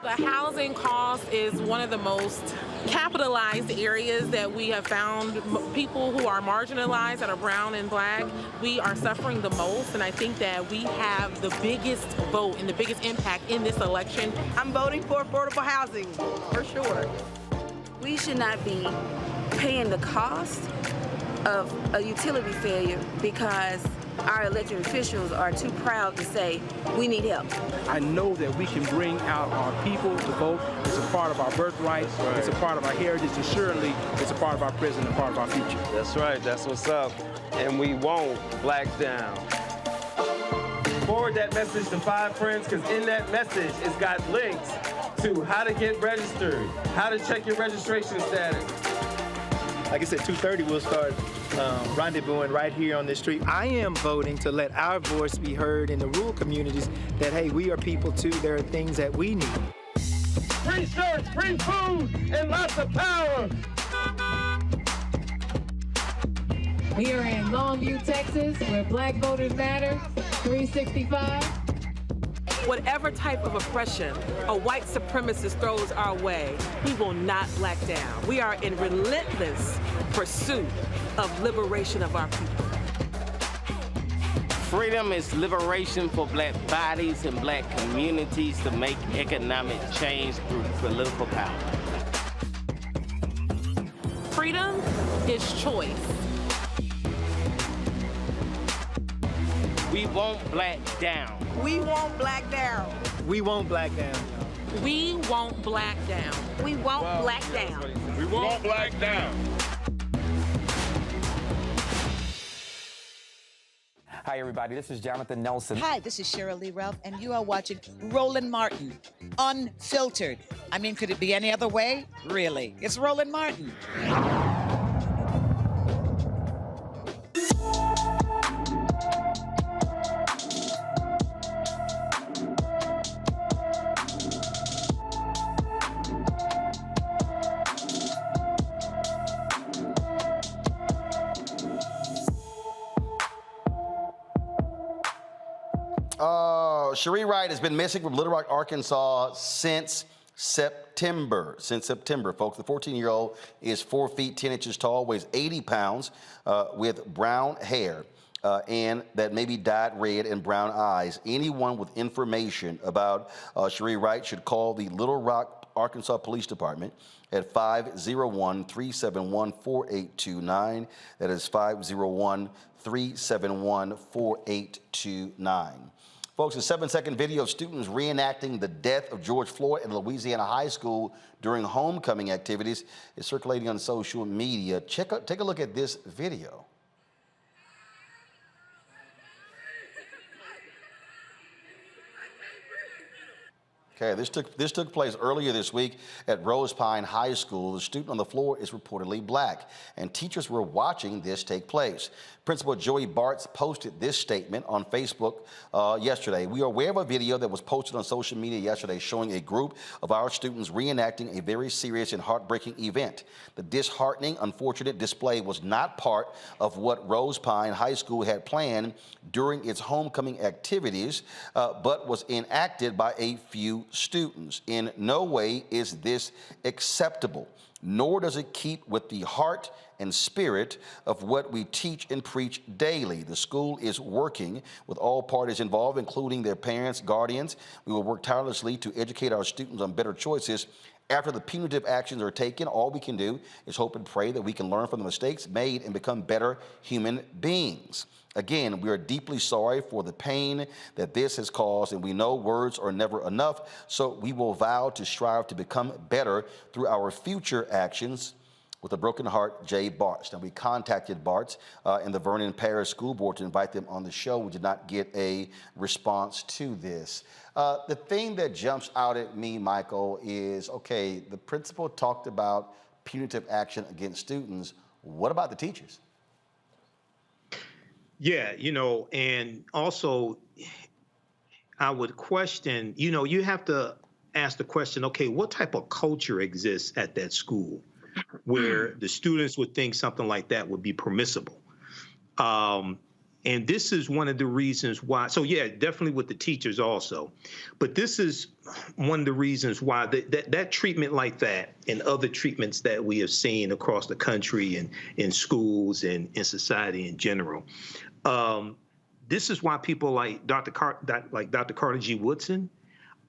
The housing cost is one of the most capitalized areas that we have found. People who are marginalized, that are brown and Black, we are suffering the most, and I think that we have the biggest vote and the biggest impact in this election. I'm voting for affordable housing, for sure. We should not be paying the cost of a utility failure because our elected officials are too proud to say, we need help. I know that we can bring out our people to vote. It's a part of our birthright. Right. It's a part of our heritage, and surely it's a part of our present and part of our future. That's right. That's what's up. And we won't black down. Forward that message to 5 friends, because in that message, it's got links to how to get registered, how to check your registration status. Like I said, 2:30 we'll start rendezvousing right here on this street. I am voting to let our voice be heard in the rural communities that, hey, we are people too. There are things that we need. Free shirts, free food, and lots of power. We are in Longview, Texas, where Black Voters Matter, 365. Whatever type of oppression a white supremacist throws our way, we will not back down. We are in relentless pursuit of liberation of our people. Freedom is liberation for black bodies and black communities to make economic change through political power. Freedom is choice. We won't black down. We won't black down. We won't black down. We won't black down. We won't black down. We won't black down. Hi, everybody. This is Jonathan Nelson. Hi, this is Cheryl Lee Ralph, and you are watching Roland Martin, Unfiltered. I mean, could it be any other way? Really? It's Roland Martin. Cherie Wright has been missing from Little Rock, Arkansas since September. Folks. The 14-year-old is 4 feet 10 inches tall, weighs 80 pounds, with brown hair and that maybe dyed red and brown eyes. Anyone with information about Cherie Wright should call the Little Rock, Arkansas Police Department at 501-371-4829. That is 501-371-4829. Folks, a 7-second video of students reenacting the death of George Floyd at a Louisiana high school during homecoming activities is circulating on social media. Take a look at this video. Okay, this took place earlier this week at Rose Pine High School. The student on the floor is reportedly black, and teachers were watching this take place. Principal Joey Bartz posted this statement on Facebook yesterday. We are aware of a video that was posted on social media yesterday showing a group of our students reenacting a very serious and heartbreaking event. The disheartening, unfortunate display was not part of what Rose Pine High School had planned during its homecoming activities, but was enacted by a few students. In no way is this acceptable, nor does it keep with the heart and spirit of what we teach and preach daily. The school is working with all parties involved, including their parents, guardians. We will work tirelessly to educate our students on better choices. After the punitive actions are taken, all we can do is hope and pray that we can learn from the mistakes made and become better human beings. Again, we are deeply sorry for the pain that this has caused, and we know words are never enough, so we will vow to strive to become better through our future actions. With a broken heart, Jay Bartz. Now, we contacted Bartz and the Vernon Parish School Board to invite them on the show. We did not get a response to this. The thing that jumps out at me, Michael, is, okay, the principal talked about punitive action against students. What about the teachers? Yeah, and also I would question, you have to ask the question, okay, what type of culture exists at that school where the students would think something like that would be permissible? And this is one of the reasons why. So, yeah, definitely with the teachers also. But this is one of the reasons why that treatment like that and other treatments that we have seen across the country and in schools and in society in general. This is why people like Dr. Carter G. Woodson,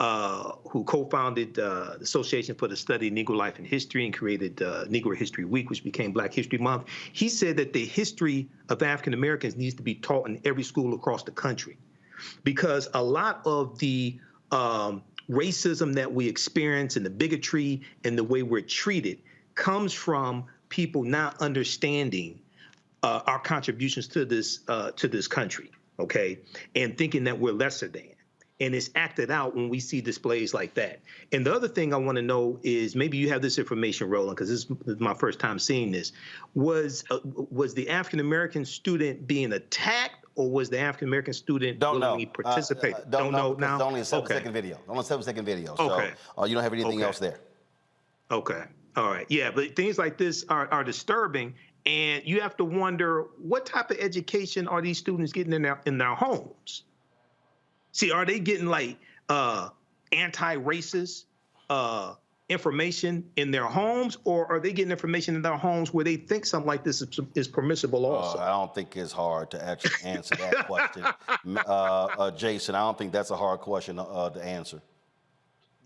who co-founded the Association for the Study of Negro Life and History and created Negro History Week, which became Black History Month. He said that the history of African Americans needs to be taught in every school across the country, because a lot of the racism that we experience and the bigotry and the way we're treated comes from people not understanding our contributions to this country. okay, and thinking that we're lesser than. And it's acted out when we see displays like that. And the other thing I want to know is, maybe you have this information, Roland, because this is my first time seeing this. Was the African-American student being attacked, or was the African-American student willingly participate? Don't know now? It's only a 7-second Okay. video. Only a 7-second video. Okay. So you don't have anything else there. Okay. All right. Yeah, but things like this are disturbing, and you have to wonder, what type of education are these students getting in their homes? See, are they getting like anti-racist information in their homes, or are they getting information in their homes where they think something like this is permissible also? I don't think it's hard to actually answer that question. Jason, I don't think that's a hard question to answer.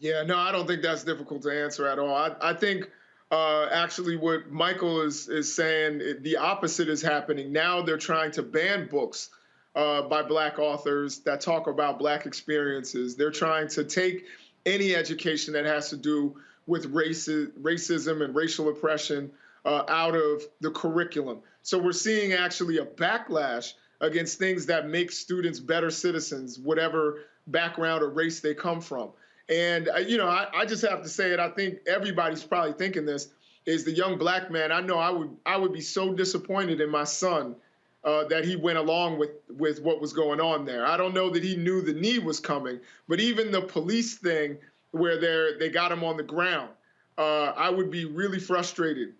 Yeah, no, I don't think that's difficult to answer at all. I think actually what Michael is saying, the opposite is happening. Now they're trying to ban books by Black authors that talk about Black experiences. They're trying to take any education that has to do with racism and racial oppression out of the curriculum. So we're seeing actually a backlash against things that make students better citizens, whatever background or race they come from. And, I just have to say it. I think everybody's probably thinking this, is the young Black man. I know I would be so disappointed in my son that he went along with what was going on there. I don't know that he knew the knee was coming, but even the police thing where they got him on the ground, I would be really frustrated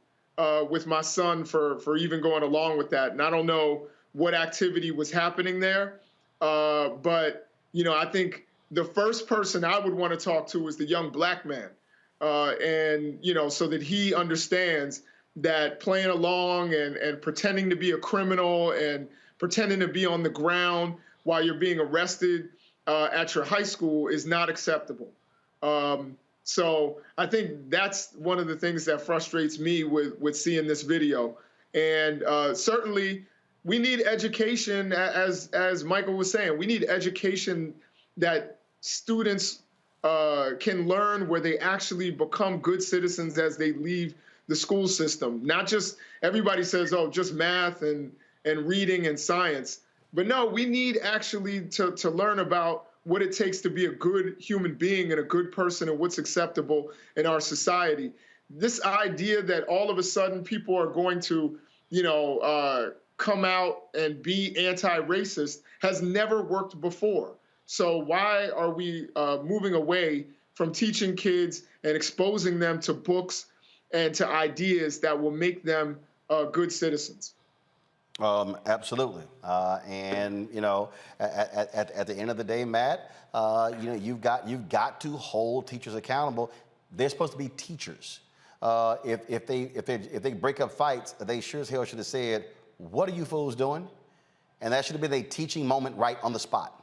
with my son for even going along with that. And I don't know what activity was happening there, but I think the first person I would want to talk to is the young Black man, and so that he understands that playing along and pretending to be a criminal and pretending to be on the ground while you're being arrested at your high school is not acceptable. So I think that's one of the things that frustrates me with seeing this video. And certainly we need education, as Michael was saying, we need education that students can learn, where they actually become good citizens as they leave the school system. Not just, everybody says, oh, just math and reading and science. But no, we need actually to learn about what it takes to be a good human being and a good person and what's acceptable in our society. This idea that all of a sudden people are going to, come out and be anti-racist has never worked before. So why are we moving away from teaching kids and exposing them to books and to ideas that will make them good citizens? Absolutely. And at the end of the day, Matt, you've got to hold teachers accountable. They're supposed to be teachers. If they break up fights, they sure as hell should have said, "What are you fools doing?" And that should have been a teaching moment right on the spot.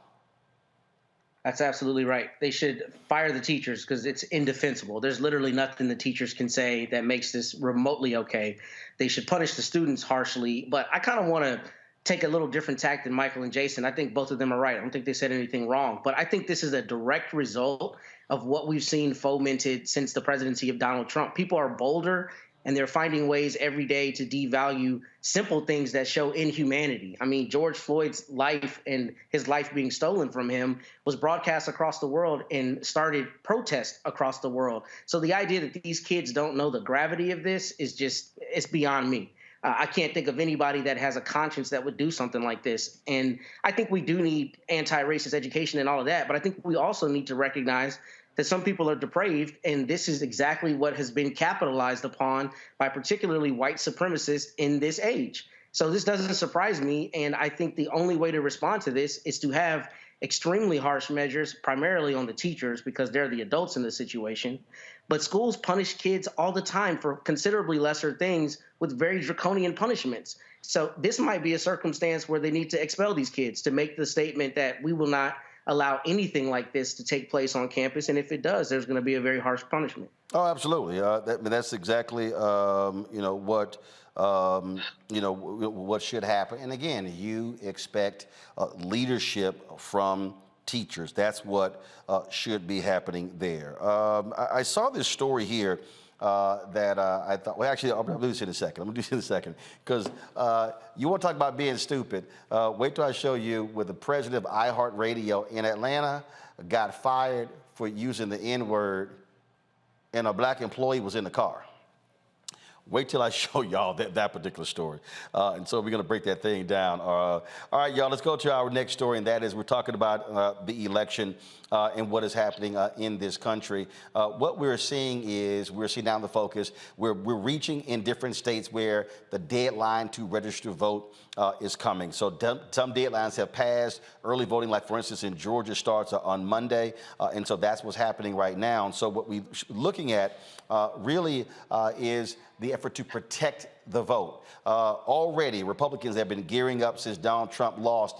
That's absolutely right. They should fire the teachers because it's indefensible. There's literally nothing the teachers can say that makes this remotely okay. They should punish the students harshly. But I kind of want to take a little different tack than Michael and Jason. I think both of them are right. I don't think they said anything wrong. But I think this is a direct result of what we've seen fomented since the presidency of Donald Trump. People are bolder, and they're finding ways every day to devalue simple things that show inhumanity. I mean, George Floyd's life and his life being stolen from him was broadcast across the world and started protests across the world. So the idea that these kids don't know the gravity of this is just, it's beyond me. I can't think of anybody that has a conscience that would do something like this. And I think we do need anti-racist education and all of that, but I think we also need to recognize that some people are depraved, and this is exactly what has been capitalized upon by particularly white supremacists in this age. So this doesn't surprise me, and I think the only way to respond to this is to have extremely harsh measures, primarily on the teachers because they're the adults in the situation. But schools punish kids all the time for considerably lesser things with very draconian punishments. So this might be a circumstance where they need to expel these kids to make the statement that we will not allow anything like this to take place on campus, and if it does, there's going to be a very harsh punishment. Oh, absolutely. That's exactly what should happen. And again, you expect leadership from teachers. That's what should be happening there. I saw this story here that I thought, well, actually, I'll do this in a second. I'm going to do this in a second. Because you want to talk about being stupid. Wait till I show you where the president of iHeartRadio in Atlanta got fired for using the N-word, and a black employee was in the car. Wait till I show y'all that particular story. And so we're going to break that thing down. All right, y'all, let's go to our next story, and that is we're talking about the election and what is happening in this country. What we're seeing is we're seeing down the focus. We're reaching in different states where the deadline to register to vote is coming. So some deadlines have passed. Early voting, like for instance in Georgia, starts on Monday. And so that's what's happening right now. And so what we're looking at really is the effort to protect the vote. Already, Republicans have been gearing up since Donald Trump lost,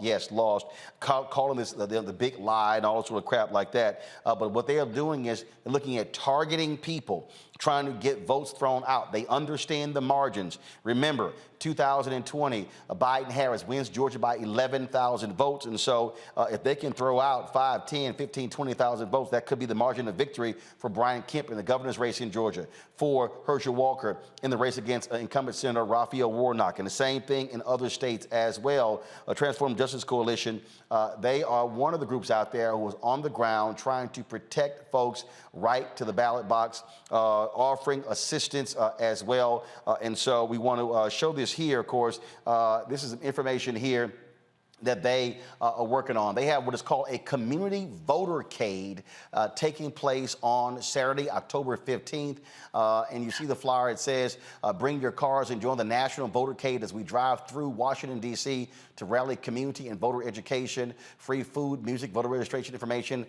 calling this the big lie and all sort of crap like that. But what they are doing is looking at targeting people, trying to get votes thrown out. They understand the margins. Remember, 2020, Biden-Harris wins Georgia by 11,000 votes. And so if they can throw out 5, 10, 15, 20,000 votes, that could be the margin of victory for Brian Kemp in the governor's race in Georgia, for Herschel Walker in the race against incumbent Senator Raphael Warnock, and the same thing in other states as well. Transformative Justice Coalition, they are one of the groups out there who is on the ground trying to protect folks' right to the ballot box, offering assistance as well. And so we want to show this here, of course. This is information here that they are working on. They have what is called a community votercade taking place on Saturday, October 15th. And you see the flyer, it says, bring your cars and join the National Votercade as we drive through Washington, D.C. to rally community and voter education, free food, music, voter registration information,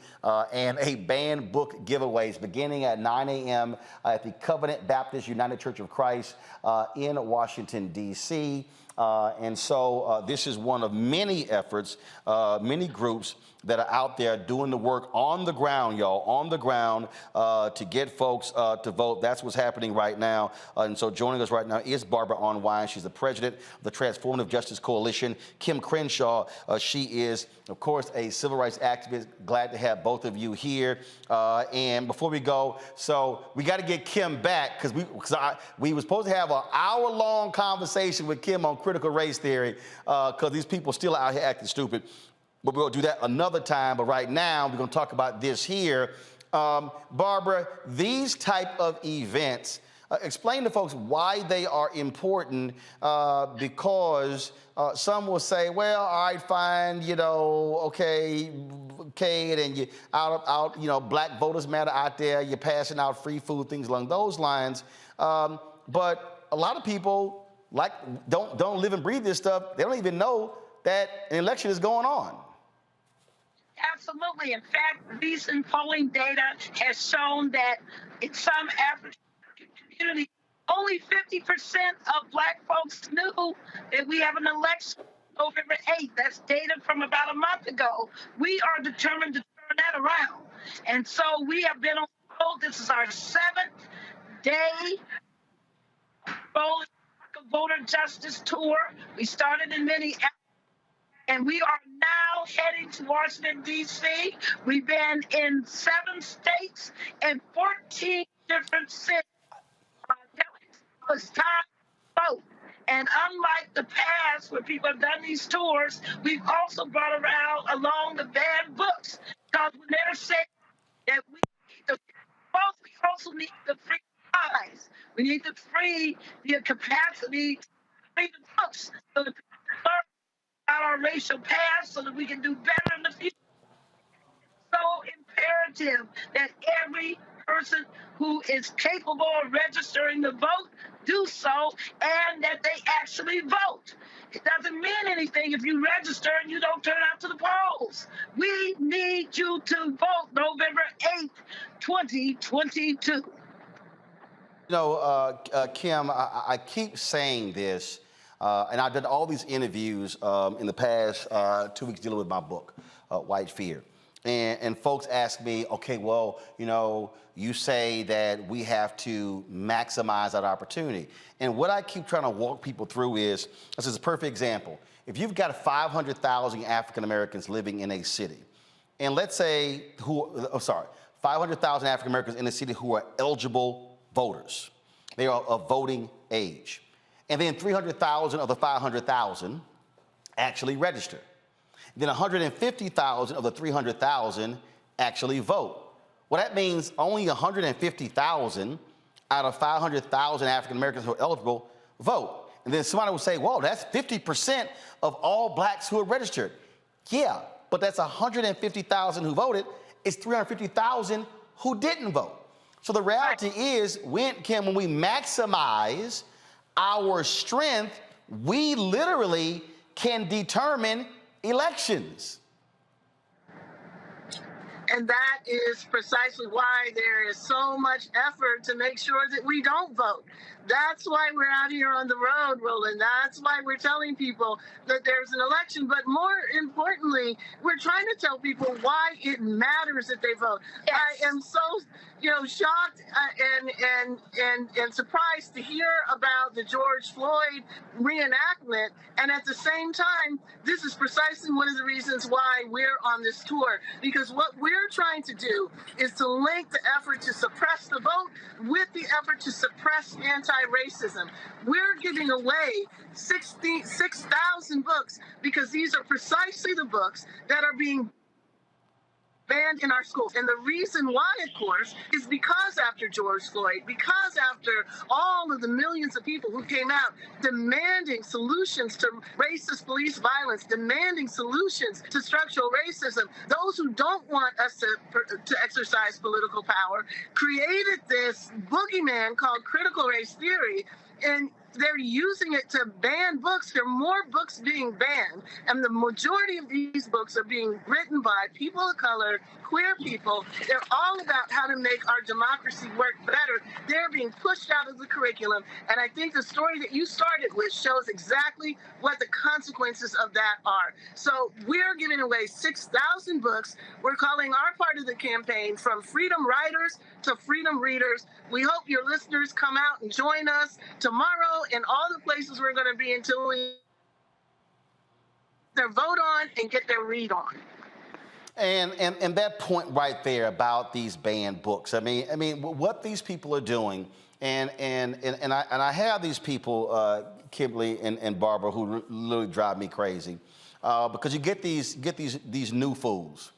and a banned book giveaways beginning at 9 a.m. At the Covenant Baptist United Church of Christ in Washington, D.C. And so this is one of many efforts, many groups that are out there doing the work on the ground, y'all, on the ground to get folks to vote. That's what's happening right now. And so joining us right now is Barbara Arnwine. She's the president of the Transformative Justice Coalition. Kim Crenshaw, she is, of course, a civil rights activist. Glad to have both of you here. And before we go, so we got to get Kim back because we were supposed to have an hour-long conversation with Kim on critical race theory because these people still out here acting stupid. But we'll do that another time. But right now, we're going to talk about this here. Barbara, these type of events, explain to folks why they are important because some will say, well, all right, fine, you know, okay, and you out, you know, Black Voters Matter out there, you're passing out free food, things along those lines. But a lot of people don't live and breathe this stuff. They don't even know that an election is going on. Absolutely. In fact, recent polling data has shown that in some African communities, only 50% of Black folks knew that we have an election November 8th. That's data from about a month ago. We are determined to turn that around. And so we have been on the road. This is our 7th day voter justice tour. We started in Minneapolis. And we are now heading to Washington, D.C. We've been in 7 states and 14 different cities. It's time to vote. And unlike the past where people have done these tours, we've also brought along the banned books. Because when they're saying that we need the vote, we also need the free eyes. We need the capacity to read the books so that people learn our racial past so that we can do better in the future. It's so imperative that every person who is capable of registering to vote do so and that they actually vote. It doesn't mean anything if you register and you don't turn out to the polls. We need you to vote November 8th, 2022. You know, Kim, I keep saying this. And I've done all these interviews in the past 2 weeks dealing with my book, White Fear. And folks ask me, okay, well, you know, you say that we have to maximize that opportunity. And what I keep trying to walk people through is, this is a perfect example. If you've got 500,000 African Americans living in a city, and let's say 500,000 African Americans in a city who are eligible voters. They are of voting age. And then 300,000 of the 500,000 actually register. Then 150,000 of the 300,000 actually vote. Well, that means only 150,000 out of 500,000 African Americans who are eligible vote. And then somebody will say, whoa, that's 50% of all blacks who are registered. Yeah, but that's 150,000 who voted. It's 350,000 who didn't vote. So the reality is, when we maximize our strength, we literally can determine elections. And that is precisely why there is so much effort to make sure that we don't vote. That's why we're out here on the road, Roland. That's why we're telling people that there's an election. But more importantly, we're trying to tell people why it matters that they vote. Yes. I am so, shocked and surprised to hear about the George Floyd reenactment. And at the same time, this is precisely one of the reasons why we're on this tour. Because what we're trying to do is to link the effort to suppress the vote with the effort to suppress anti-racism. We're giving away 6,000 books because these are precisely the books that are being banned in our schools. And the reason why, of course, is because after George Floyd, because after all of the millions of people who came out demanding solutions to racist police violence, demanding solutions to structural racism, those who don't want us to exercise political power created this boogeyman called critical race theory. And they're using it to ban books. There are more books being banned, and the majority of these books are being written by people of color, queer people. They're all about how to make our democracy work better. They're being pushed out of the curriculum, and I think the story that you started with shows exactly what the consequences of that are. So we're giving away 6,000 books. We're calling our part of the campaign From Freedom Writers to Freedom Readers. We hope your listeners come out and join us tomorrow in all the places we're going to be until we their vote on and get their read on. And that point right there about these banned books. I mean, what these people are doing, and I have these people, Kimberly and Barbara, who literally drive me crazy, because you get these new fools.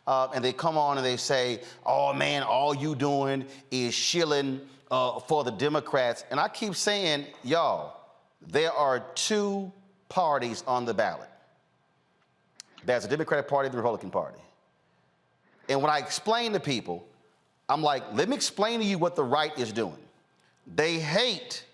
And they come on and they say, oh man, all you doing is shilling for the Democrats. And I keep saying, y'all, there are two parties on the ballot. There's the Democratic Party and the Republican Party. And when I explain to people, I'm like, let me explain to you what the right is doing. They hate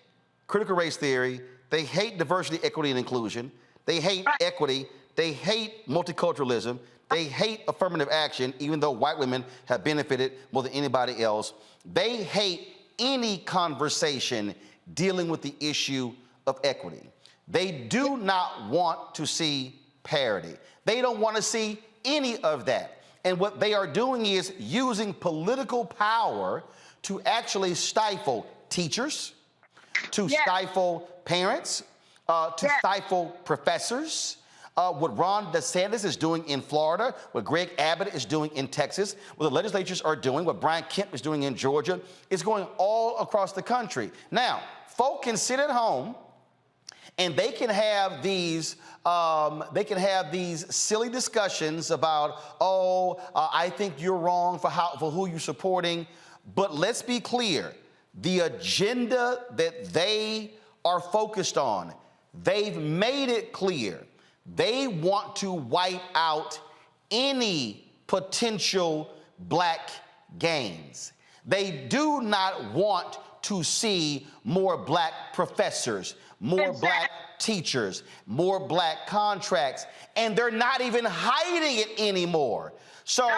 critical race theory. They hate diversity, equity, and inclusion. They hate equity. They hate multiculturalism. They hate affirmative action, even though white women have benefited more than anybody else. They hate any conversation dealing with the issue of equity. They do not want to see parity. They don't want to see any of that. And what they are doing is using political power to actually stifle teachers, to stifle parents, to stifle professors. What Ron DeSantis is doing in Florida, what Greg Abbott is doing in Texas, what the legislatures are doing, what Brian Kemp is doing in Georgia, is going all across the country. Now, folk can sit at home and they can have these silly discussions about, I think you're wrong for who you're supporting. But let's be clear, the agenda that they are focused on, they've made it clear. They want to wipe out any potential black gains. They do not want to see more black professors, more black teachers, more black contracts, and they're not even hiding it anymore. So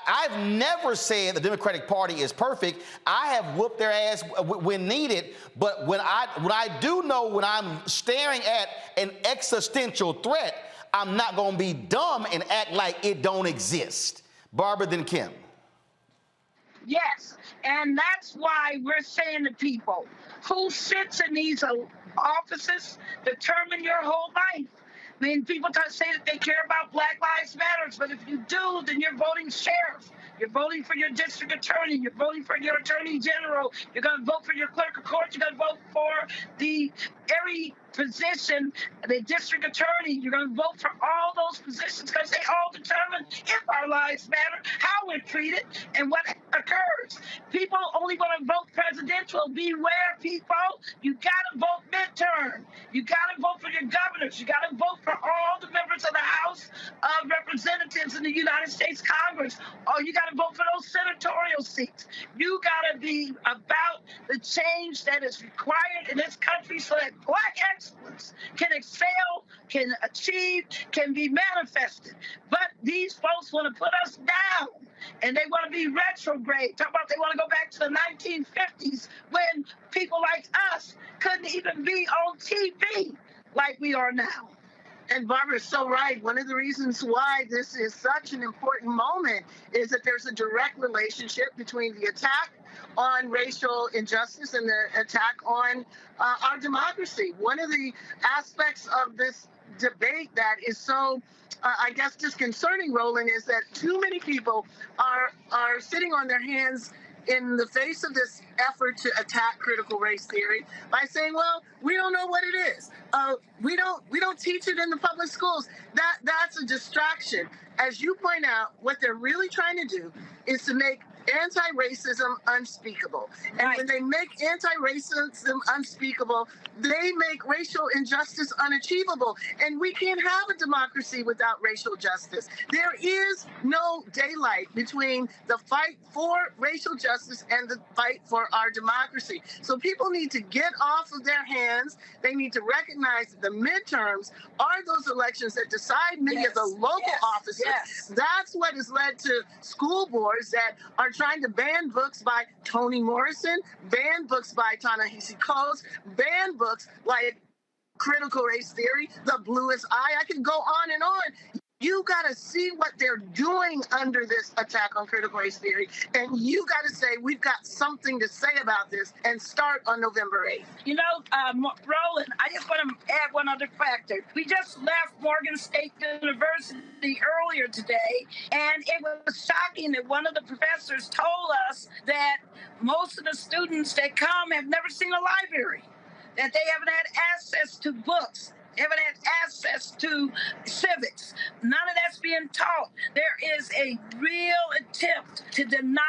I've never said the Democratic Party is perfect. I have whooped their ass when needed, but when I do know when I'm staring at an existential threat, I'm not going to be dumb and act like it don't exist. Barbara, then Kim. Yes, and that's why we're saying to people who sits in these offices determine your whole life. I mean, people say that they care about Black Lives Matter, but if you do, then you're voting sheriff. You're voting for your district attorney. You're voting for your attorney general. You're going to vote for your clerk of court. You're going to vote for every position, the district attorney. You're going to vote for all those positions because they all determine if our lives matter, how we're treated, and what occurs. People only want to vote presidential. Beware, people. You got to vote midterm. You got to vote for your governors. You got to vote for all the members of the House of Representatives in the United States Congress. Or you got to vote for those senatorial seats. You got to be about the change that is required in this country so that Black excellence can excel, can achieve, can be manifested. But these folks want to put us down, and they want to be retrograde. Talk about they want to go back to the 1950s when people like us couldn't even be on TV like we are now. And Barbara's so right. One of the reasons why this is such an important moment is that there's a direct relationship between the attack on racial injustice and the attack on our democracy. One of the aspects of this debate that is so, I guess, disconcerting, Roland, is that too many people are sitting on their hands in the face of this effort to attack critical race theory by saying, well, we don't know what it is. We don't teach it in the public schools. That's a distraction. As you point out, what they're really trying to do is to make anti-racism unspeakable. And when they make anti-racism unspeakable, they make racial injustice unachievable. And we can't have a democracy without racial justice. There is no daylight between the fight for racial justice and the fight for our democracy. So people need to get off of their hands. They need to recognize that the midterms are those elections that decide many of the local offices. That's what has led to school boards that are trying to ban books by Toni Morrison, ban books by Ta-Nehisi Coates, ban books like Critical Race Theory, The Bluest Eye. I can go on and on. You got to see what they're doing under this attack on critical race theory, and you got to say, we've got something to say about this, and start on November 8th. You know, Roland, I just want to add one other factor. We just left Morgan State University earlier today, and it was shocking that one of the professors told us that most of the students that come have never seen a library, that they haven't had access to books, haven't had access to civics. None of that's being taught. There is a real attempt to deny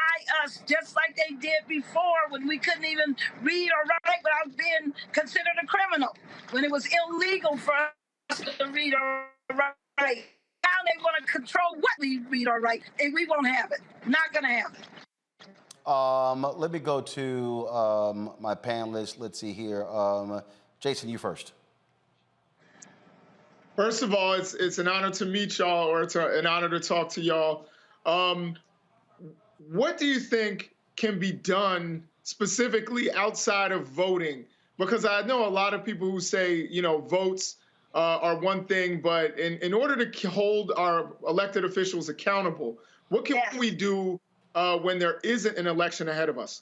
us, just like they did before when we couldn't even read or write without being considered a criminal, when it was illegal for us to read or write. Now they want to control what we read or write, and we won't have it. Not going to have it. Let me go to my panelists. Let's see here. Jason, you first. First of all, it's an honor to meet y'all, or it's an honor to talk to y'all. What do you think can be done specifically outside of voting? Because I know a lot of people who say, you know, votes are one thing, but in order to hold our elected officials accountable, what can we do when there isn't an election ahead of us?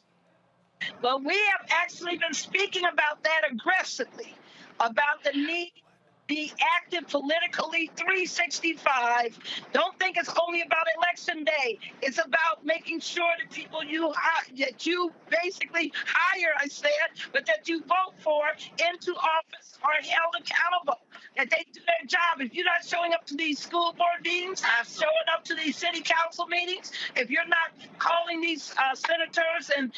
Well, we have actually been speaking about that aggressively, about the need to be active politically 365. Don't think it's only about election day. It's about making sure that people that you basically hire, I said, but that you vote for into office are held accountable, that they do their job. If you're not showing up to these school board meetings, showing up to these city council meetings, if you're not calling these senators and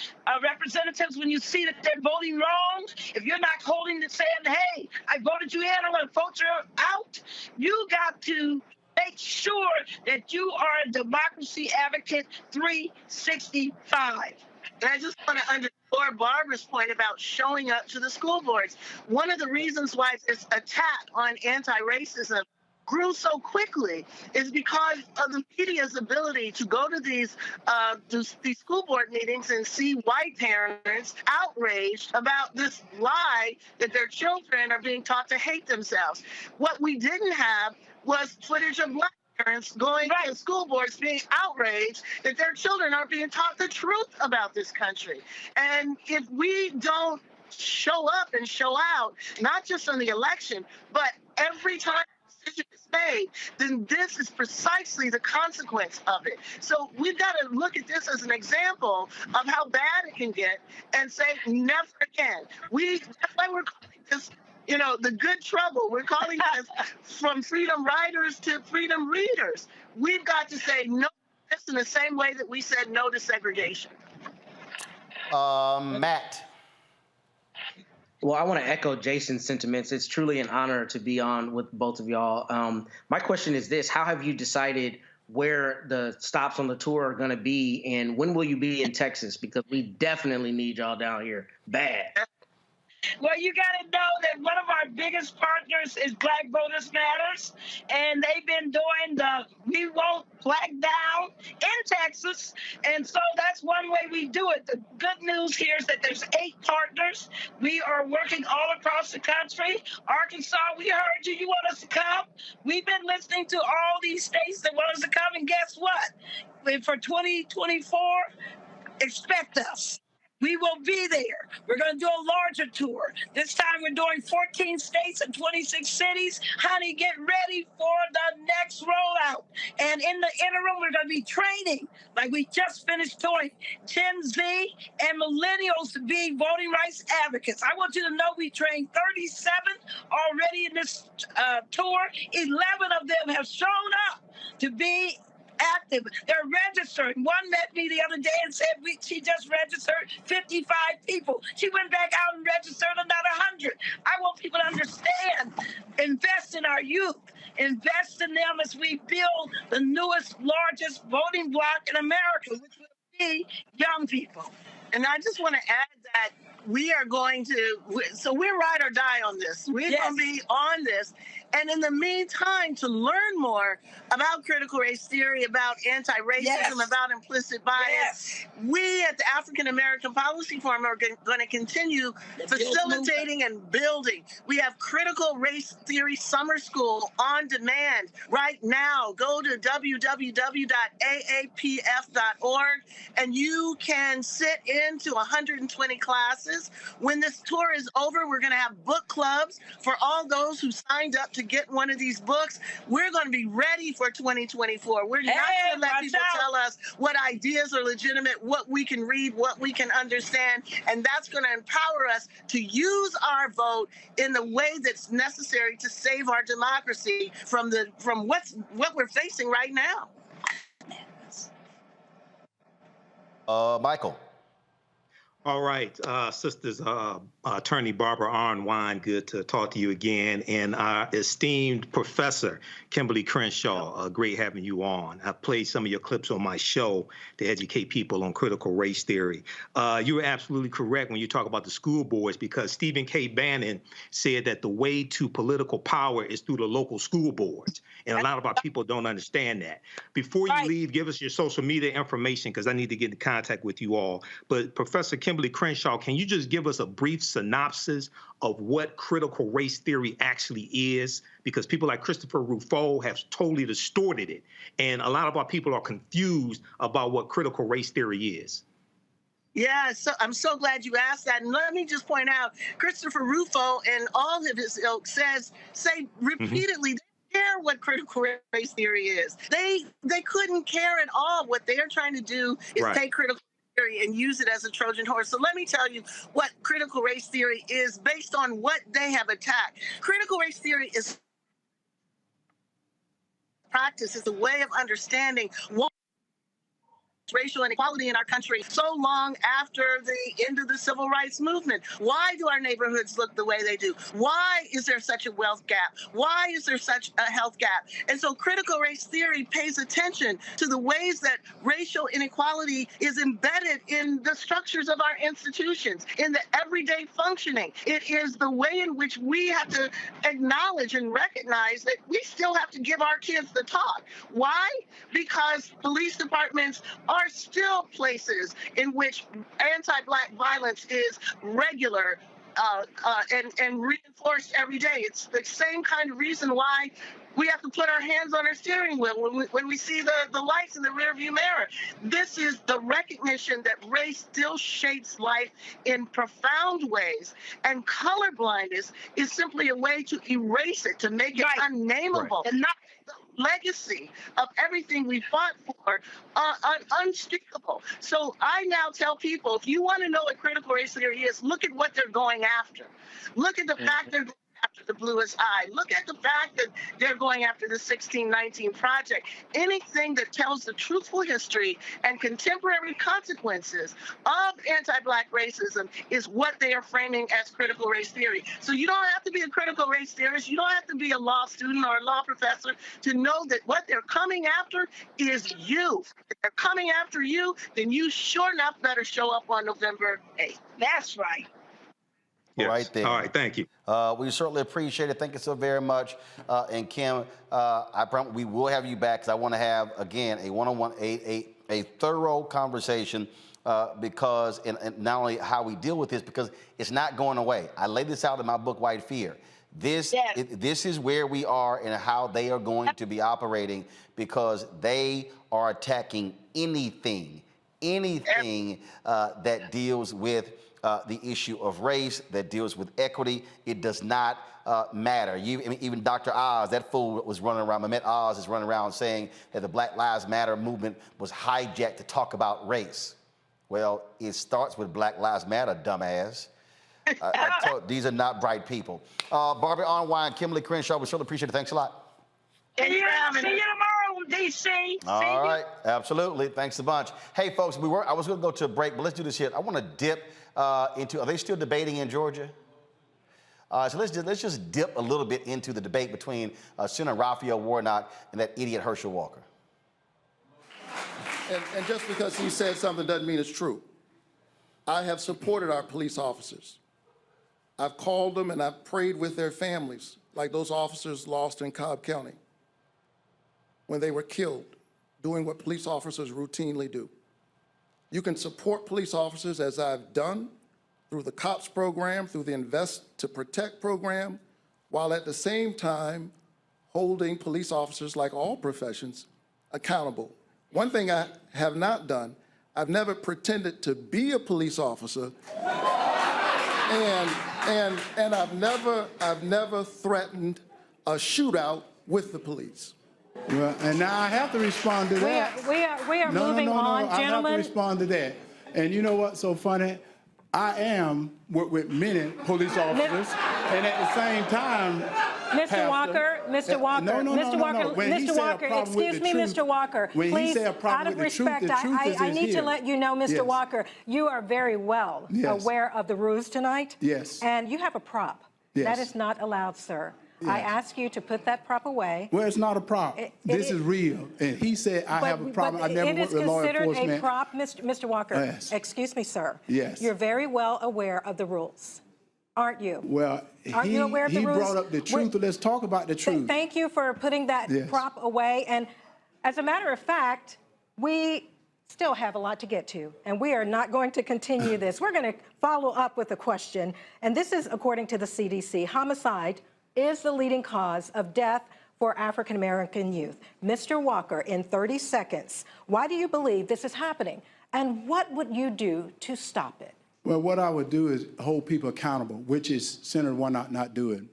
representatives when you see that they're voting wrong, if you're not holding and saying, hey, I voted you in, I'm going to vote you out, you got to make sure that you are a democracy advocate 365. And I just want to underscore Barbara's point about showing up to the school boards. One of the reasons why this attack on anti-racism grew so quickly is because of the media's ability to go to these school board meetings and see white parents outraged about this lie that their children are being taught to hate themselves. What we didn't have was footage of black parents going to school boards being outraged that their children aren't being taught the truth about this country. And if we don't show up and show out, not just on the election, but every time decision is made, then this is precisely the consequence of it. So we've got to look at this as an example of how bad it can get and say, never again. That's why we're calling this, the good trouble. We're calling this from freedom riders to freedom readers. We've got to say no to this in the same way that we said no to segregation. Matt. Well, I want to echo Jason's sentiments. It's truly an honor to be on with both of y'all. My question is this: how have you decided where the stops on the tour are going to be, and when will you be in Texas? Because we definitely need y'all down here bad. Well, you got to know that one of our biggest partners is Black Voters Matters, and they've been doing the We Won't Black Down in Texas, and so that's one way we do it. The good news here is that there's 8 partners. We are working all across the country. Arkansas, we heard you. You want us to come? We've been listening to all these states that want us to come, and guess what? For 2024, expect us. We will be there. We're going to do a larger tour. This time we're doing 14 states and 26 cities. Honey, get ready for the next rollout. And in the interim, we're going to be training, like we just finished doing, Gen Z and millennials to be voting rights advocates. I want you to know we trained 37 already in this tour. 11 of them have shown up to be active. They're registering. One met me the other day and said she just registered 55 people. She went back out and registered another 100. I want people to understand, invest in our youth, invest in them as we build the newest, largest voting bloc in America, which will be young people. And I just want to add that we are going to, so we're ride or die on this. We're going to be on this. And in the meantime, to learn more about critical race theory, about anti-racism, about implicit bias, we at the African American Policy Forum are going to continue facilitating and building. We have Critical Race Theory Summer School on demand right now. Go to www.aapf.org and you can sit into 120 classes. When this tour is over, we're going to have book clubs for all those who signed up to get one of these books. We're going to be ready for 2024. We're not going to let people tell us what ideas are legitimate, what we can read, what we can understand, and that's going to empower us to use our vote in the way that's necessary to save our democracy from what we're facing right now. Michael. All right, sisters, Attorney Barbara Arnwine, good to talk to you again, and our esteemed Professor Kimberly Crenshaw, great having you on. I played some of your clips on my show to educate people on critical race theory. You were absolutely correct when you talk about the school boards, because Stephen K. Bannon said that the way to political power is through the local school boards, and a lot of our people don't understand that. Before you leave, give us your social media information, because I need to get in contact with you all. But Professor Kimberly Crenshaw, can you just give us a brief synopsis of what critical race theory actually is? Because people like Christopher Rufo have totally distorted it, and a lot of our people are confused about what critical race theory is. Yeah, so I'm so glad you asked that. And let me just point out, Christopher Rufo and all of his ilk say repeatedly, they care what critical race theory is. They couldn't care at all. What they are trying to do is take critical theory and use it as a Trojan horse. So let me tell you what critical race theory is based on what they have attacked. Critical race theory is practice, is a way of understanding what racial inequality in our country so long after the end of the civil rights movement. Why do our neighborhoods look the way they do? Why is there such a wealth gap? Why is there such a health gap? And so critical race theory pays attention to the ways that racial inequality is embedded in the structures of our institutions, in the everyday functioning. It is the way in which we have to acknowledge and recognize that we still have to give our kids the talk. Why? Because police departments are still places in which anti-Black violence is regular, and reinforced every day. It's the same kind of reason why we have to put our hands on our steering wheel when we see the lights in the rearview mirror. This is the recognition that race still shapes life in profound ways, and colorblindness is simply a way to erase it, to make it unnameable, and not the legacy of everything we fought for unspeakable. So I now tell people, if you want to know what critical race theory is, look at what they're going after. Look at the fact they're going after the bluest eye. Look at the fact that they're going after the 1619 Project. Anything that tells the truthful history and contemporary consequences of anti-Black racism is what they are framing as critical race theory. So you don't have to be a critical race theorist. You don't have to be a law student or a law professor to know that what they're coming after is you. If they're coming after you, then you sure enough better show up on November 8th. That's right. Yes. Right there. All right, thank you. We certainly appreciate it. Thank you so very much. And Kim, I promise we will have you back because I want to have, again, a one-on-one, a thorough conversation because, and not only how we deal with this, because it's not going away. I laid this out in my book, White Fear. This is where we are and how they are going to be operating because they are attacking anything that deals with the issue of race, that deals with equity. It does not matter. Even Dr. Oz, that fool was running around, Mehmet Oz is running around saying that the Black Lives Matter movement was hijacked to talk about race. Well, it starts with Black Lives Matter, dumbass. These are not bright people. Barbie Arnwine, Kimberly Crenshaw, we certainly appreciate it. Thanks a lot. See you tomorrow, D.C. All right, absolutely. Thanks a bunch. Hey, folks, I was going to go to a break, but let's do this here. I want to dip into. Are they still debating in Georgia? So let's just dip a little bit into the debate between Senator Raphael Warnock and that idiot Herschel Walker. And just because he said something doesn't mean it's true. I have supported our police officers. I've called them and I've prayed with their families, like those officers lost in Cobb County when they were killed, doing what police officers routinely do. You can support police officers, as I've done, through the COPS program, through the Invest to Protect program, while at the same time holding police officers, like all professions, accountable. One thing I have not done, I've never pretended to be a police officer, and I've never threatened a shootout with the police. Well, and now I have to respond to that. We are moving on, gentlemen. I have to respond to that. And you know what's so funny? I am with many police officers, and at the same time, Mr. Walker, Mr. Walker, excuse me, Mr. Walker. Please, out of respect, I need to let you know, Mr. Walker, you are very well aware of the rules tonight. Yes. And you have a prop. Yes. That is not allowed, sir. Yes. I ask you to put that prop away. Well, it's not a prop. This is real. And he said, I have a problem. I never worked with law enforcement. It is considered a prop, Mr. Walker. Yes. Excuse me, sir. Yes. You're very well aware of the rules, aren't you? Well, Aren't you aware of the rules? He brought up the truth. Let's talk about the truth. Thank you for putting that prop away. And as a matter of fact, we still have a lot to get to, and we are not going to continue this. We're going to follow up with a question, and this is according to the CDC. Homicide is the leading cause of death for African-American youth. Mr. Walker, in 30 seconds, why do you believe this is happening? And what would you do to stop it? Well, what I would do is hold people accountable, which is Senator Warnock not doing.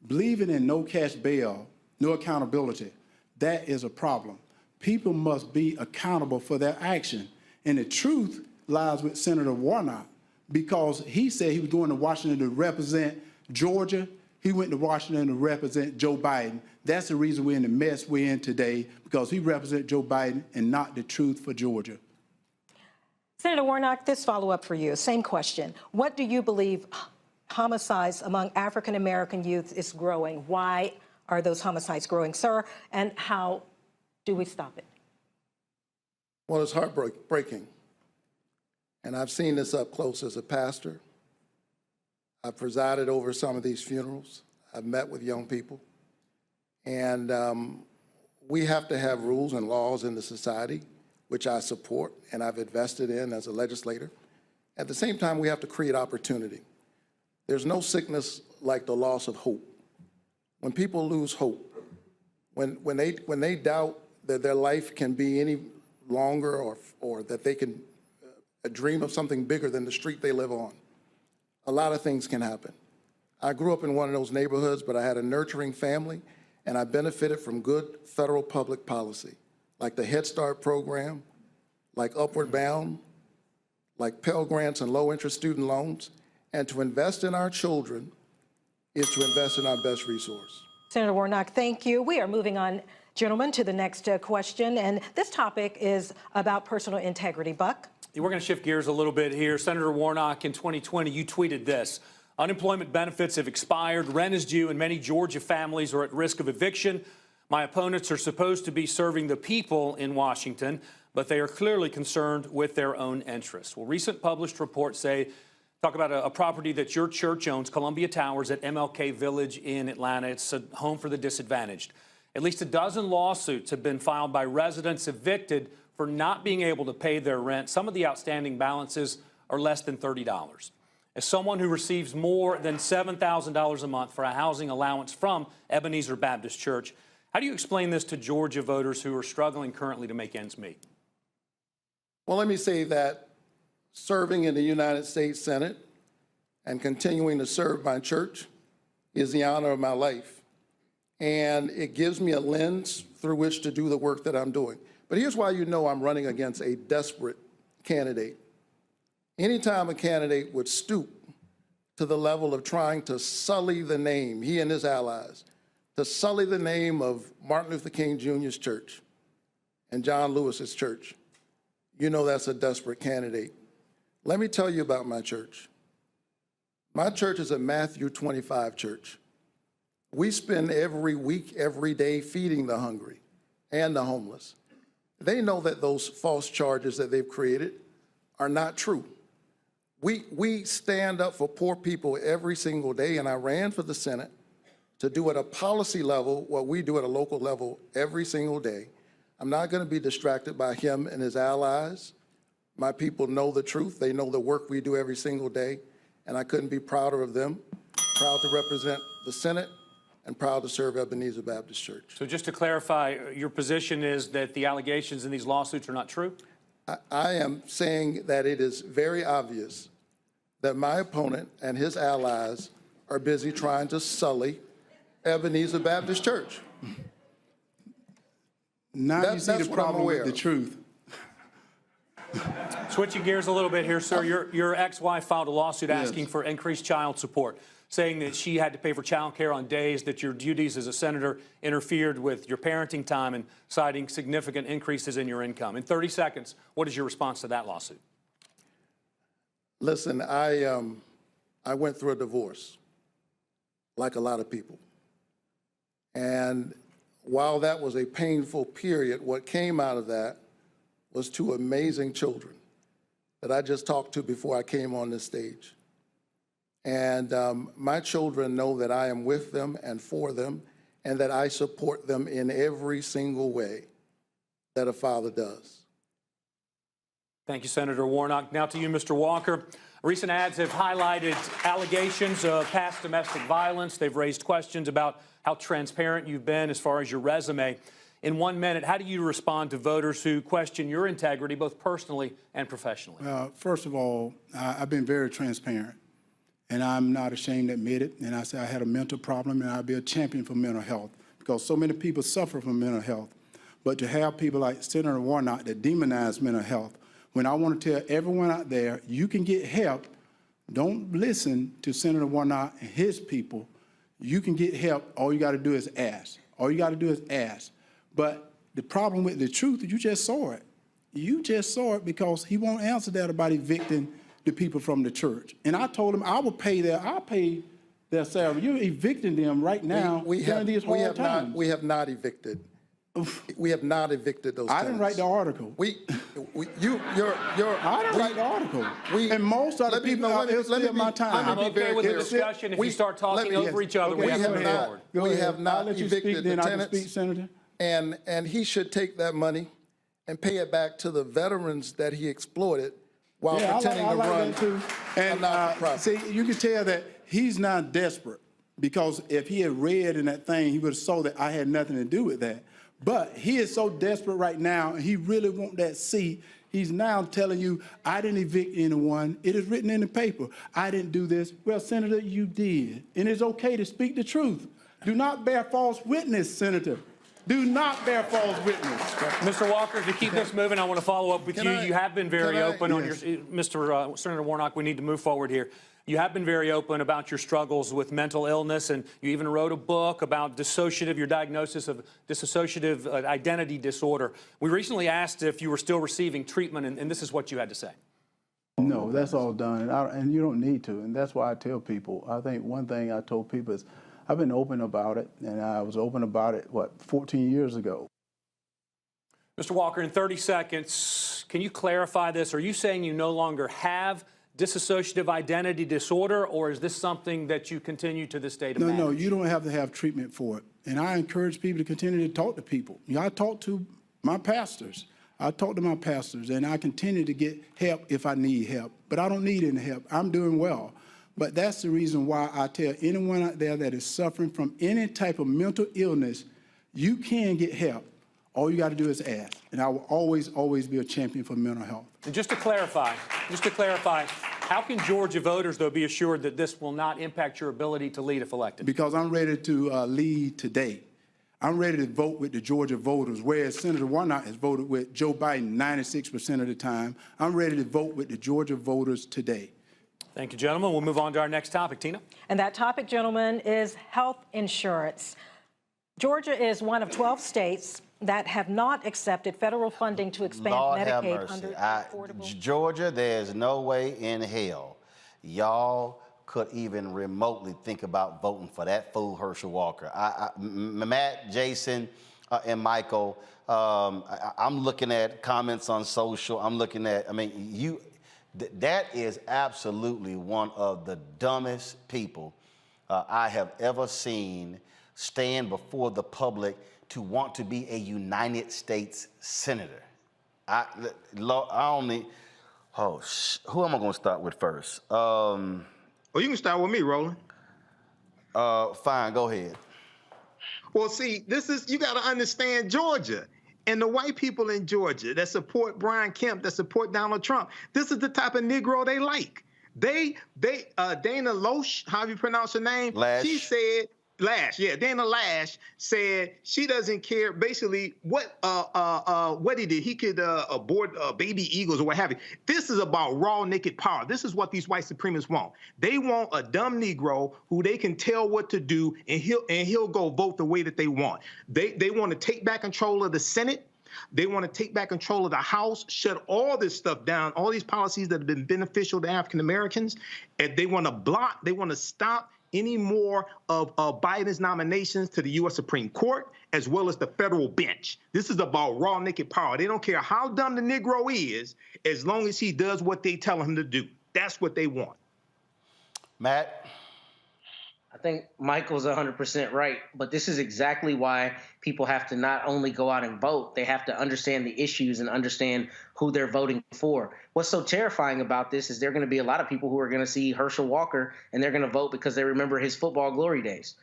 Believing in no cash bail, no accountability, that is a problem. People must be accountable for their action. And the truth lies with Senator Warnock because he said he was going to Washington to represent Georgia. He went to Washington to represent Joe Biden. That's the reason we're in the mess we're in today, because he represents Joe Biden and not the truth for Georgia. Senator Warnock, this follow-up for you. Same question. What do you believe homicides among African-American youth is growing? Why are those homicides growing, sir? And how do we stop it? Well, it's heartbreaking. And I've seen this up close as a pastor. I've presided over some of these funerals. I've met with young people. And we have to have rules and laws in the society, which I support and I've invested in as a legislator. At the same time, we have to create opportunity. There's no sickness like the loss of hope. When people lose hope, when they doubt that their life can be any longer or that they can dream of something bigger than the street they live on, a lot of things can happen. I grew up in one of those neighborhoods, but I had a nurturing family, and I benefited from good federal public policy, like the Head Start program, like Upward Bound, like Pell Grants and low-interest student loans. And to invest in our children is to invest in our best resource. Senator Warnock, thank you. We are moving on, gentlemen, to the next question. And this topic is about personal integrity. Buck? We're going to shift gears a little bit here. Senator Warnock, in 2020, you tweeted this: unemployment benefits have expired, rent is due, and many Georgia families are at risk of eviction. My opponents are supposed to be serving the people in Washington, but they are clearly concerned with their own interests. Well, recent published reports talk about a property that your church owns, Columbia Towers at MLK Village in Atlanta. It's a home for the disadvantaged. At least a dozen lawsuits have been filed by residents evicted for not being able to pay their rent. Some of the outstanding balances are less than $30. As someone who receives more than $7,000 a month for a housing allowance from Ebenezer Baptist Church, how do you explain this to Georgia voters who are struggling currently to make ends meet? Well, let me say that serving in the United States Senate and continuing to serve my church is the honor of my life. And it gives me a lens through which to do the work that I'm doing. But here's why you know I'm running against a desperate candidate. Anytime a candidate would stoop to the level of trying to sully the name, he and his allies, to sully the name of Martin Luther King Jr.'s church and John Lewis's church, you know that's a desperate candidate. Let me tell you about my church. My church is a Matthew 25 church. We spend every week, every day feeding the hungry and the homeless. They know that those false charges that they've created are not true. We stand up for poor people every single day, and I ran for the Senate to do at a policy level what we do at a local level every single day. I'm not going to be distracted by him and his allies. My people know the truth. They know the work we do every single day, and I couldn't be prouder of them. Proud to represent the Senate and proud to serve Ebenezer Baptist Church. So just to clarify, your position is that the allegations in these lawsuits are not true? I am saying that it is very obvious that my opponent and his allies are busy trying to sully Ebenezer Baptist Church. Now you see the problem with the truth. Switching gears a little bit here, sir. Your ex-wife filed a lawsuit asking for increased child support, saying that she had to pay for child care on days that your duties as a senator interfered with your parenting time, and citing significant increases in your income. In 30 seconds, what is your response to that lawsuit? Listen, I went through a divorce, like a lot of people. And while that was a painful period, what came out of that was two amazing children that I just talked to before I came on this stage. And my children know that I am with them and for them, and that I support them in every single way that a father does. Thank you, Senator Warnock. Now to you, Mr. Walker. Recent ads have highlighted allegations of past domestic violence. They've raised questions about how transparent you've been as far as your resume. In 1 minute, how do you respond to voters who question your integrity, both personally and professionally? First of all, I've been very transparent, and I'm not ashamed to admit it. And I say I had a mental problem, and I'll be a champion for mental health, because so many people suffer from mental health. But to have people like Senator Warnock that demonize mental health, when I want to tell everyone out there, you can get help. Don't listen to Senator Warnock and his people. You can get help. All you got to do is ask. All you got to do is ask. But the problem with the truth is you just saw it. You just saw it, because he won't answer that about evicting the people from the church. And I told him I'll pay their salary. You're evicting them right now during these hard times. We have not evicted. We have not evicted those tenants. I didn't write the article. I didn't write the article. And most of the people out there still my time. I'm okay with the discussion if we start talking over each other. We have not let you evicted speak, then the I can tenants. speak, Senator. And he should take that money and pay it back to the veterans that he exploited while pretending to run that too. And see, you can tell that he's now desperate because if he had read in that thing, he would have saw that I had nothing to do with that. But he is so desperate right now, and he really wants that seat. He's now telling you, I didn't evict anyone. It is written in the paper. I didn't do this. Well, Senator, you did. And it's okay to speak the truth. Do not bear false witness, Senator. Do not bear false witness. Mr. Walker, to keep this moving, I want to follow up with you. You have been very open on your, Mr. Senator Warnock, we need to move forward here. You have been very open about your struggles with mental illness, and you even wrote a book about your diagnosis of dissociative identity disorder. We recently asked if you were still receiving treatment, and this is what you had to say. No, that's all done, and you don't need to, and that's why I tell people. I think one thing I told people is I've been open about it, and I was open about it, 14 years ago. Mr. Walker, in 30 seconds, can you clarify this? Are you saying you no longer have dissociative identity disorder, or is this something that you continue to this day to manage? No, you don't have to have treatment for it. And I encourage people to continue to talk to people. I talk to my pastors. And I continue to get help if I need help. But I don't need any help. I'm doing well. But that's the reason why I tell anyone out there that is suffering from any type of mental illness, you can get help. All you got to do is ask. And I will always, always be a champion for mental health. And just to clarify, how can Georgia voters, though, be assured that this will not impact your ability to lead if elected? Because I'm ready to lead today. I'm ready to vote with the Georgia voters, whereas Senator Warnock has voted with Joe Biden 96% of the time. I'm ready to vote with the Georgia voters today. Thank you, gentlemen. We'll move on to our next topic. Tina? And that topic, gentlemen, is health insurance. Georgia is one of 12 states that have not accepted federal funding to expand Medicaid under affordable. Georgia, there's no way in hell y'all could even remotely think about voting for that fool Herschel Walker. Matt, Jason, and Michael, I'm looking at comments on social. I'm looking at, that is absolutely one of the dumbest people I have ever seen stand before the public to want to be a United States senator. Who am I going to start with first? You can start with me, Roland. Fine, go ahead. Well, see, you got to understand Georgia. And the white people in Georgia that support Brian Kemp, that support Donald Trump, this is the type of Negro they like. Dana Loesch, how do you pronounce her name? Lash. She said, Dana Lash said she doesn't care basically what he did. He could abort baby eagles or what have you. This is about raw naked power. This is what these white supremacists want. They want a dumb Negro who they can tell what to do, and he'll go vote the way that they want. They want to take back control of the Senate. They want to take back control of the House, shut all this stuff down, all these policies that have been beneficial to African Americans. And they want to stop any more of Biden's nominations to the U.S. Supreme Court, as well as the federal bench. This is about raw naked power. They don't care how dumb the Negro is, as long as he does what they tell him to do. That's what they want. Matt? I think Michael's 100% right, but this is exactly why people have to not only go out and vote, they have to understand the issues and understand who they're voting for. What's so terrifying about this is there are going to be a lot of people who are going to see Herschel Walker and they're going to vote because they remember his football glory days.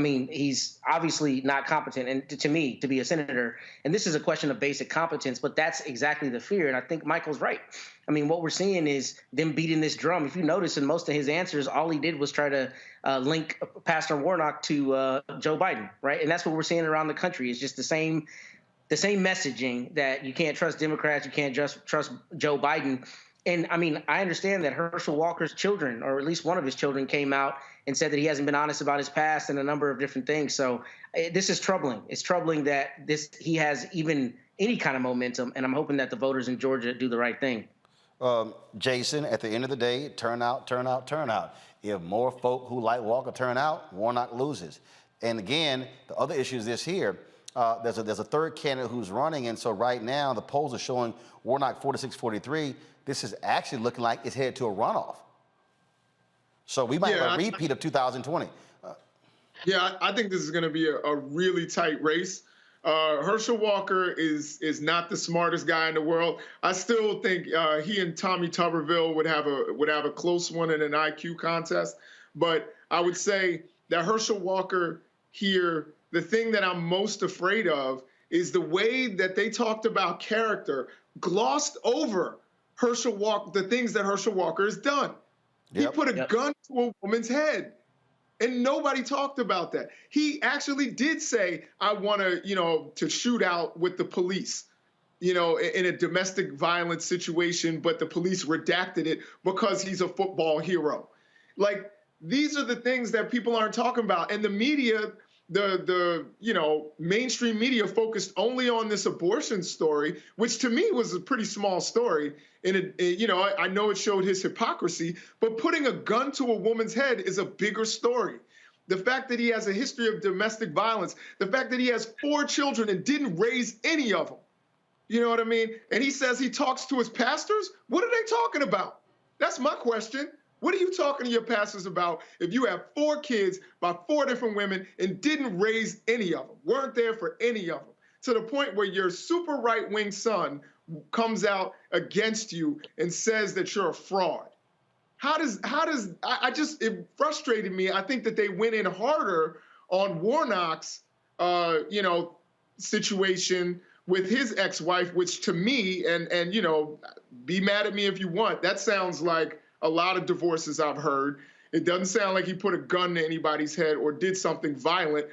He's obviously not competent, and to me, to be a senator, and this is a question of basic competence, but that's exactly the fear, and I think Michael's right. What we're seeing is them beating this drum. If you notice in most of his answers, all he did was try to link Pastor Warnock to Joe Biden, right? And that's what we're seeing around the country. It's just the same messaging that you can't trust Democrats, you can't just trust Joe Biden. And I understand that Herschel Walker's children, or at least one of his children, came out and said that he hasn't been honest about his past and a number of different things. So this is troubling. It's troubling that he has even any kind of momentum, and I'm hoping that the voters in Georgia do the right thing. Jason, at the end of the day, turn out. If more folk who like Walker turn out, Warnock loses. And again, the other issue is this here. There's a third candidate who's running, and so right now the polls are showing Warnock 46-43. This is actually looking like it's headed to a runoff. So we might have a repeat of 2020. I think this is going to be a really tight race. Herschel Walker is not the smartest guy in the world. I still think he and Tommy Tuberville would have a close one in an IQ contest. But I would say that Herschel Walker here, the thing that I'm most afraid of is the way that they talked about character, glossed over Herschel Walker, the things that Herschel Walker has done. He put a gun to a woman's head. And nobody talked about that. He actually did say, I want to, to shoot out with the police, in a domestic violence situation, but the police redacted it because he's a football hero. Like, these are the things that people aren't talking about. And the media, the mainstream media focused only on this abortion story, which to me was a pretty small story. And I know it showed his hypocrisy, but putting a gun to a woman's head is a bigger story. The fact that he has a history of domestic violence, the fact that he has 4 children and didn't raise any of them. You know what I mean? And he says he talks to his pastors. What are they talking about? That's my question. What are you talking to your pastors about if you have 4 kids by 4 different women and didn't raise any of them, weren't there for any of them, to the point where your super right-wing son comes out against you and says that you're a fraud? It frustrated me. I think that they went in harder on Warnock's, situation with his ex-wife, which to me, and be mad at me if you want, that sounds like a lot of divorces I've heard. It doesn't sound like he put a gun to anybody's head or did something violent.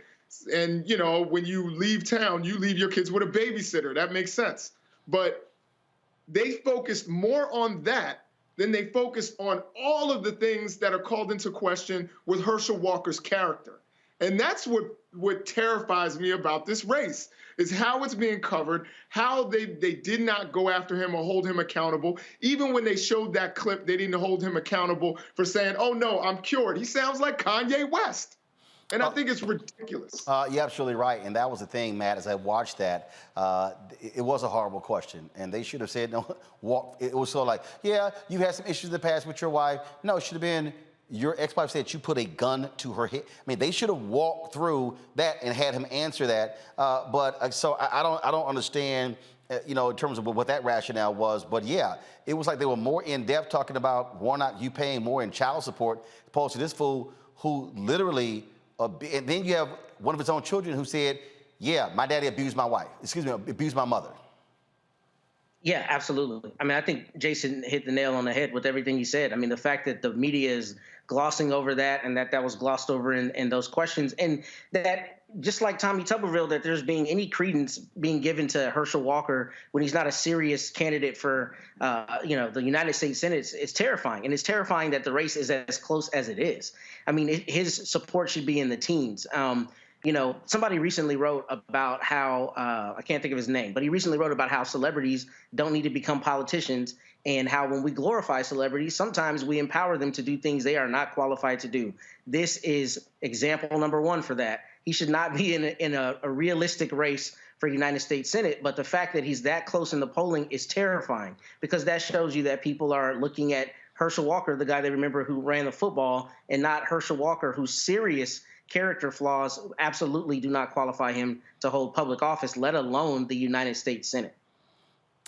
And, when you leave town, you leave your kids with a babysitter. That makes sense. But they focused more on that than they focused on all of the things that are called into question with Herschel Walker's character. And that's what terrifies me about this race, is how it's being covered, how they did not go after him or hold him accountable. Even when they showed that clip, they didn't hold him accountable for saying, oh, no, I'm cured. He sounds like Kanye West. And I think it's ridiculous. You're absolutely right. And that was the thing, Matt, as I watched that, it was a horrible question. And they should have said, no, it was so like, yeah, you had some issues in the past with your wife. No, it should have been, your ex-wife said you put a gun to her head. I mean, they should have walked through that and had him answer that. So I don't understand, in terms of what that rationale was. But yeah, it was like they were more in depth talking about Warnock, you paying more in child support, opposed to this fool who literally, and then you have one of his own children who said, yeah, my daddy abused my wife. Abused my mother. Yeah, absolutely. I mean, I think Jason hit the nail on the head with everything he said. I mean, the fact that the media is glossing over that and that was glossed over in those questions, and that just like Tommy Tuberville, that there's being any credence being given to Herschel Walker when he's not a serious candidate for, the United States Senate is terrifying. And it's terrifying that the race is as close as it is. I mean, his support should be in the teens. Somebody recently wrote about how, I can't think of his name, but he recently wrote about how celebrities don't need to become politicians, and how when we glorify celebrities, sometimes we empower them to do things they are not qualified to do. This is example number 1 for that. He should not be in a realistic race for United States Senate, but the fact that he's that close in the polling is terrifying, because that shows you that people are looking at Herschel Walker, the guy they remember who ran the football, and not Herschel Walker, whose serious character flaws absolutely do not qualify him to hold public office, let alone the United States Senate.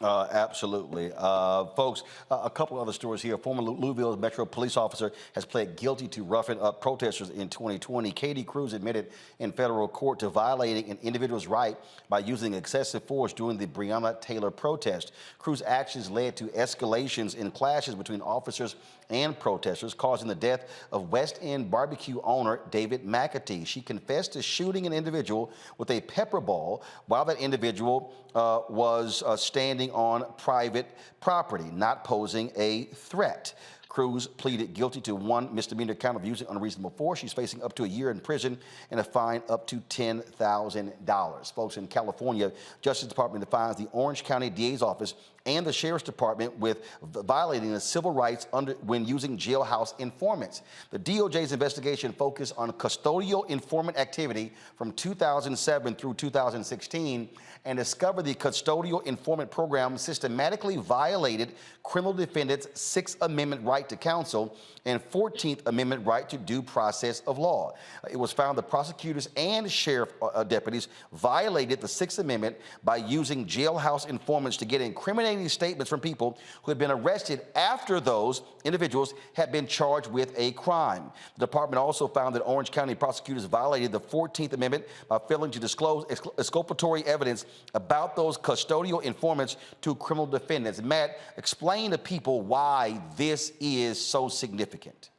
Absolutely. Folks, a couple other stories here. Former Louisville Metro police officer has pled guilty to roughing up protesters in 2020. Katie Cruz admitted in federal court to violating an individual's right by using excessive force during the Breonna Taylor protest. Cruz's actions led to escalations in clashes between officers and protesters, causing the death of West End barbecue owner David McAtee. She confessed to shooting an individual with a pepper ball while that individual was standing on private property, not posing a threat. Cruz pleaded guilty to 1 misdemeanor count of using unreasonable force. She's facing up to a year in prison and a fine up to $10,000. Folks, in California, Justice Department defines the Orange County DA's office and the Sheriff's Department with violating the civil rights when using jailhouse informants. The DOJ's investigation focused on custodial informant activity from 2007 through 2016 and discovered the custodial informant program systematically violated criminal defendants' Sixth Amendment rights right to counsel and 14th Amendment right to due process of law. It was found that prosecutors and sheriff deputies violated the 6th Amendment by using jailhouse informants to get incriminating statements from people who had been arrested after those individuals had been charged with a crime. The department also found that Orange County prosecutors violated the 14th Amendment by failing to disclose exculpatory evidence about those custodial informants to criminal defendants. Matt, explain to people why this is so significant.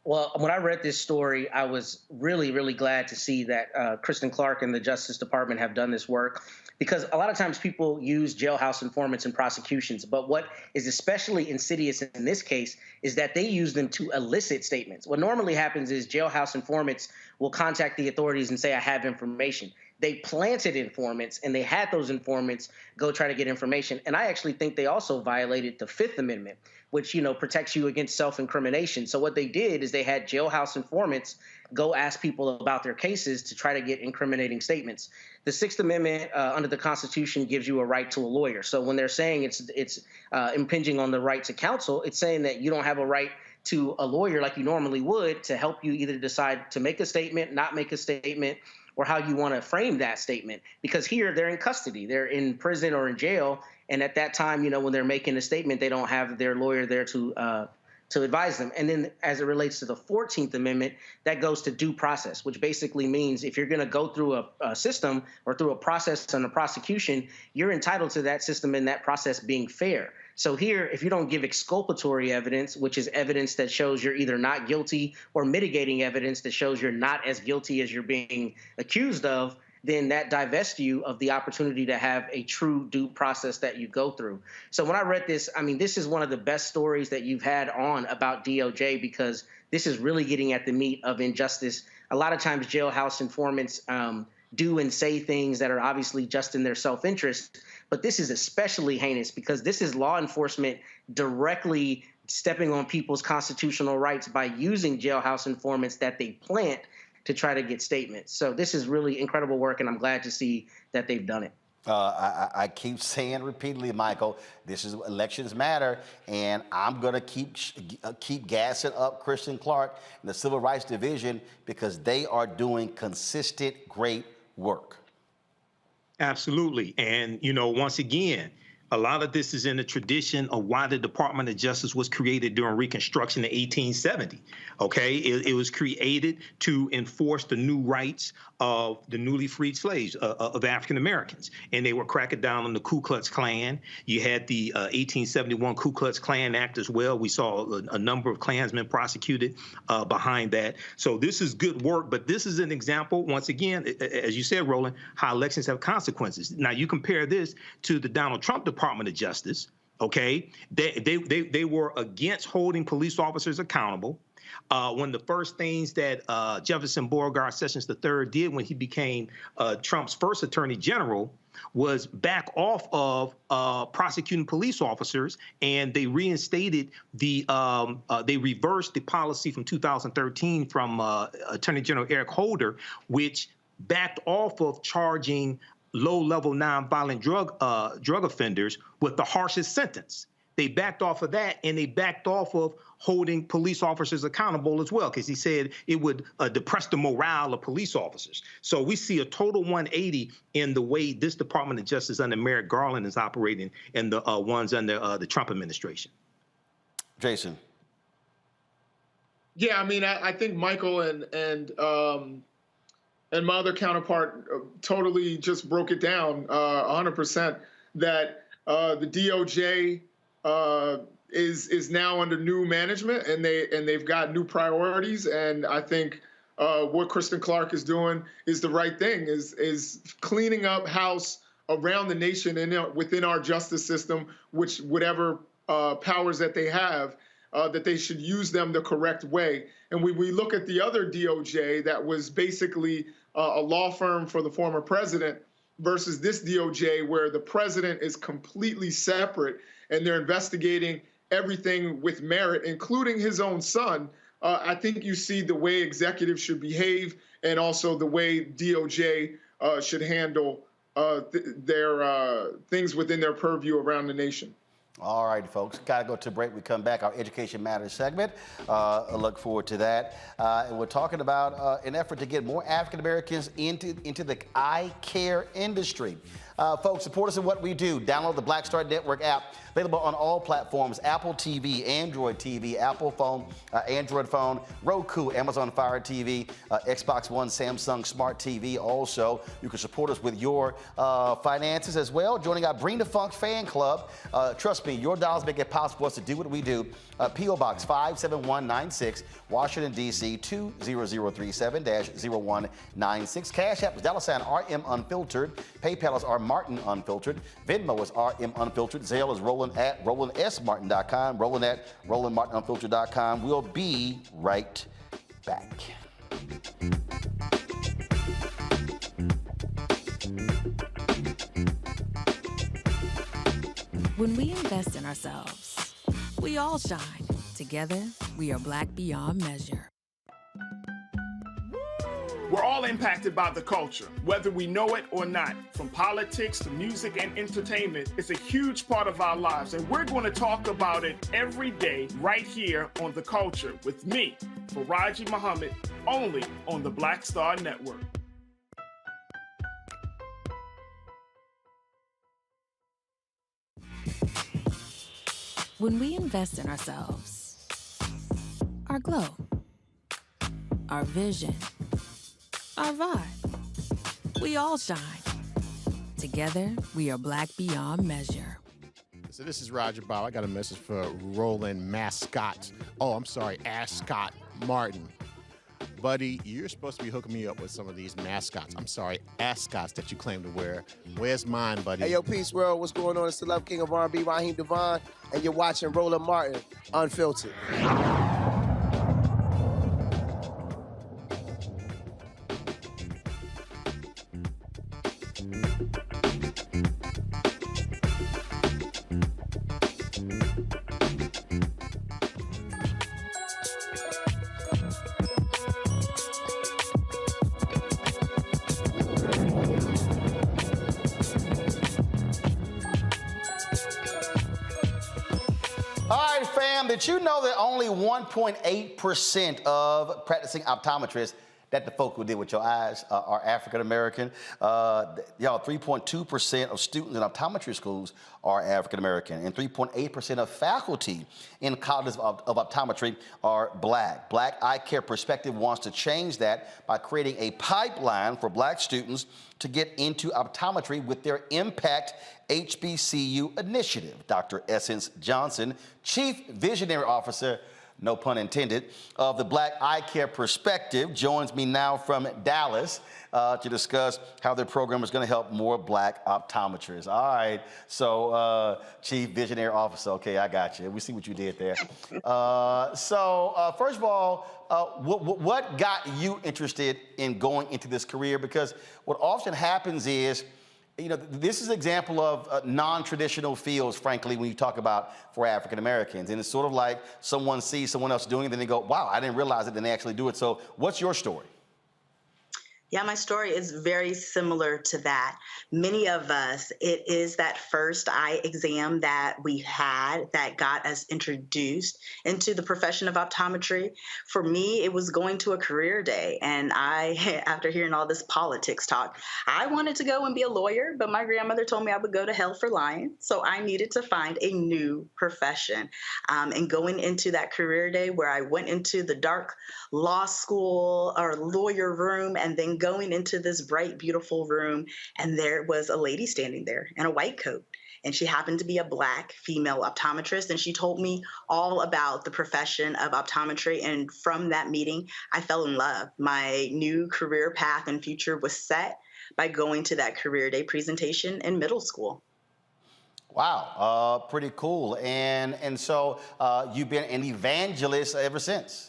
Well, when I read this story, I was really, really glad to see that Kristen Clark and the Justice Department have done this work, because a lot of times people use jailhouse informants in prosecutions. But what is especially insidious in this case is that they use them to elicit statements. What normally happens is jailhouse informants will contact the authorities and say, I have information. They planted informants, and they had those informants go try to get information. And I actually think they also violated the 5th Amendment, which, you know, protects you against self-incrimination. So what they did is they had jailhouse informants go ask people about their cases to try to get incriminating statements. The 6th Amendment under the Constitution gives you a right to a lawyer. So when they're saying it's impinging on the right to counsel, it's saying that you don't have a right to a lawyer like you normally would to help you either decide to make a statement, not make a statement, or how you want to frame that statement. Because here they're in custody, they're in prison or in jail, and at that time, you know, when they're making a statement, they don't have their lawyer there to advise them. And then as it relates to the 14th Amendment, that goes to due process, which basically means if you're going to go through a system or through a process and a prosecution, you're entitled to that system and that process being fair. So here, if you don't give exculpatory evidence, which is evidence that shows you're either not guilty, or mitigating evidence that shows you're not as guilty as you're being accused of, then that divests you of the opportunity to have a true due process that you go through. So when I read this, I mean, this is one of the best stories that you've had on about DOJ, because this is really getting at the meat of injustice. A lot of times jailhouse informants do and say things that are obviously just in their self-interest, but this is especially heinous because this is law enforcement directly stepping on people's constitutional rights by using jailhouse informants that they plant to try to get statements. So this is really incredible work, and I'm glad to see that they've done it. I keep saying repeatedly, Michael, this is elections matter, and I'm going to keep gassing up Kristen Clark and the Civil Rights Division because they are doing consistent, great work. Absolutely. And, you know, once again, a lot of this is in the tradition of why the Department of Justice was created during Reconstruction in 1870. Okay, it was created to enforce the new rights of the newly freed slaves of African Americans, and they were cracking down on the Ku Klux Klan. You had the 1871 Ku Klux Klan Act as well. We saw a number of Klansmen prosecuted behind that. So this is good work, but this is an example, once again, as you said, Roland, how elections have consequences. Now you compare this to the Donald Trump Department of Justice. Okay, they were against holding police officers accountable. One of the first things that Jefferson Beauregard Sessions III did when he became Trump's first attorney general was back off of prosecuting police officers, and they reinstated they reversed the policy from 2013 from Attorney General Eric Holder, which backed off of charging low-level nonviolent drug offenders with the harshest sentence. They backed off of that, and they backed off of holding police officers accountable as well, because he said it would depress the morale of police officers. So we see a total 180 in the way this Department of Justice under Merrick Garland is operating and the ones under the Trump administration. Jason. Yeah, I mean, I think Michael and my other counterpart totally just broke it down 100%, that the DOJ is now under new management, and they've got new priorities. And I think what Kristen Clark is doing is the right thing, is cleaning up house around the nation and within our justice system, which whatever powers that they have, that they should use them the correct way. And we look at the other DOJ that was basically a law firm for the former president versus this DOJ, where the president is completely separate and they're investigating everything with merit, including his own son. I think you see the way executives should behave and also the way DOJ should handle their things within their purview around the nation. All right, folks, got to go to a break. We come back, our Education Matters segment. I look forward to that. And we're talking about an effort to get more African Americans into the eye care industry. Folks, support us in what we do. Download the Black Star Network app, available on all platforms: Apple TV, Android TV, Apple phone, Android phone, Roku, Amazon Fire TV, Xbox One, Samsung Smart TV. Also, you can support us with your finances as well, joining our Bring the Funk fan club. Trust me, your dollars make it possible for us to do what we do. P.O. Box 57196, Washington, D.C. 20037-0196. Cash App is $RM Unfiltered. PayPal is R Martin Unfiltered. Venmo is RM Unfiltered. Zelle is Roland at RolandSMartin.com. Roland at RolandMartinUnfiltered.com. We'll be right back. When we invest in ourselves, we all shine. Together, we are Black beyond measure. We're all impacted by the culture, whether we know it or not. From politics to music and entertainment, it's a huge part of our lives, and we're going to talk about it every day right here on The Culture with me, Faraji Muhammad, only on the Black Star Network. When we invest in ourselves, our glow, our vision, our vibe, we all shine. Together, we are Black beyond measure. So this is Roger Bow. I got a message for Roland Ascot Martin. Buddy, you're supposed to be hooking me up with some of these ascots that you claim to wear. Where's mine, buddy? Hey, yo, peace, world. What's going on? It's the Love King of R&B, Raheem Devon, and you're watching Roland Martin Unfiltered. Did you know that only 1.8% of practicing optometrists, that the folk who deal with your eyes, are African American? 3.2% of students in optometry schools are African American, and 3.8% of faculty in colleges of optometry are Black. Black Eye Care Perspective wants to change that by creating a pipeline for Black students to get into optometry with their Impact HBCU initiative. Dr. Essence Johnson, Chief Visionary Officer, no pun intended, of the Black Eye Care Perspective, joins me now from Dallas to discuss how their program is going to help more Black optometrists. All right, so Chief Visionary Officer, okay, I got you. We see what you did there. First of all, what got you interested in going into this career? Because what often happens is, this is an example of non-traditional fields, frankly, when you talk about for African Americans. And it's sort of like someone sees someone else doing it, then they go, wow, I didn't realize it, then they actually do it. So what's your story? Yeah, my story is very similar to that. Many of us, it is that first eye exam that we had that got us introduced into the profession of optometry. For me, it was going to a career day. And after hearing all this politics talk, I wanted to go and be a lawyer, but my grandmother told me I would go to hell for lying. So I needed to find a new profession. And going into that career day where I went into the dark law school or lawyer room and then going into this bright, beautiful room, and there was a lady standing there in a white coat. And she happened to be a Black female optometrist, and she told me all about the profession of optometry. And from that meeting, I fell in love. My new career path and future was set by going to that career day presentation in middle school. Wow, pretty cool. And so you've been an evangelist ever since.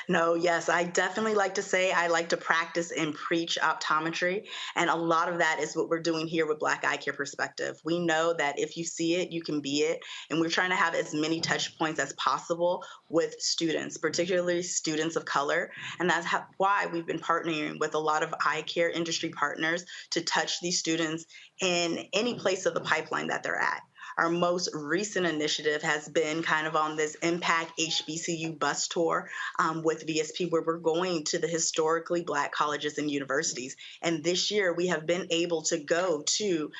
No, yes, I definitely like to say I like to practice and preach optometry. And a lot of that is what we're doing here with Black Eye Care Perspective. We know that if you see it, you can be it. And we're trying to have as many touch points as possible with students, particularly students of color. And that's why we've been partnering with a lot of eye care industry partners to touch these students in any place of the pipeline that they're at. Our most recent initiative has been kind of on this Impact HBCU bus tour with VSP, where we're going to the historically Black colleges and universities. And this year we have been able to go to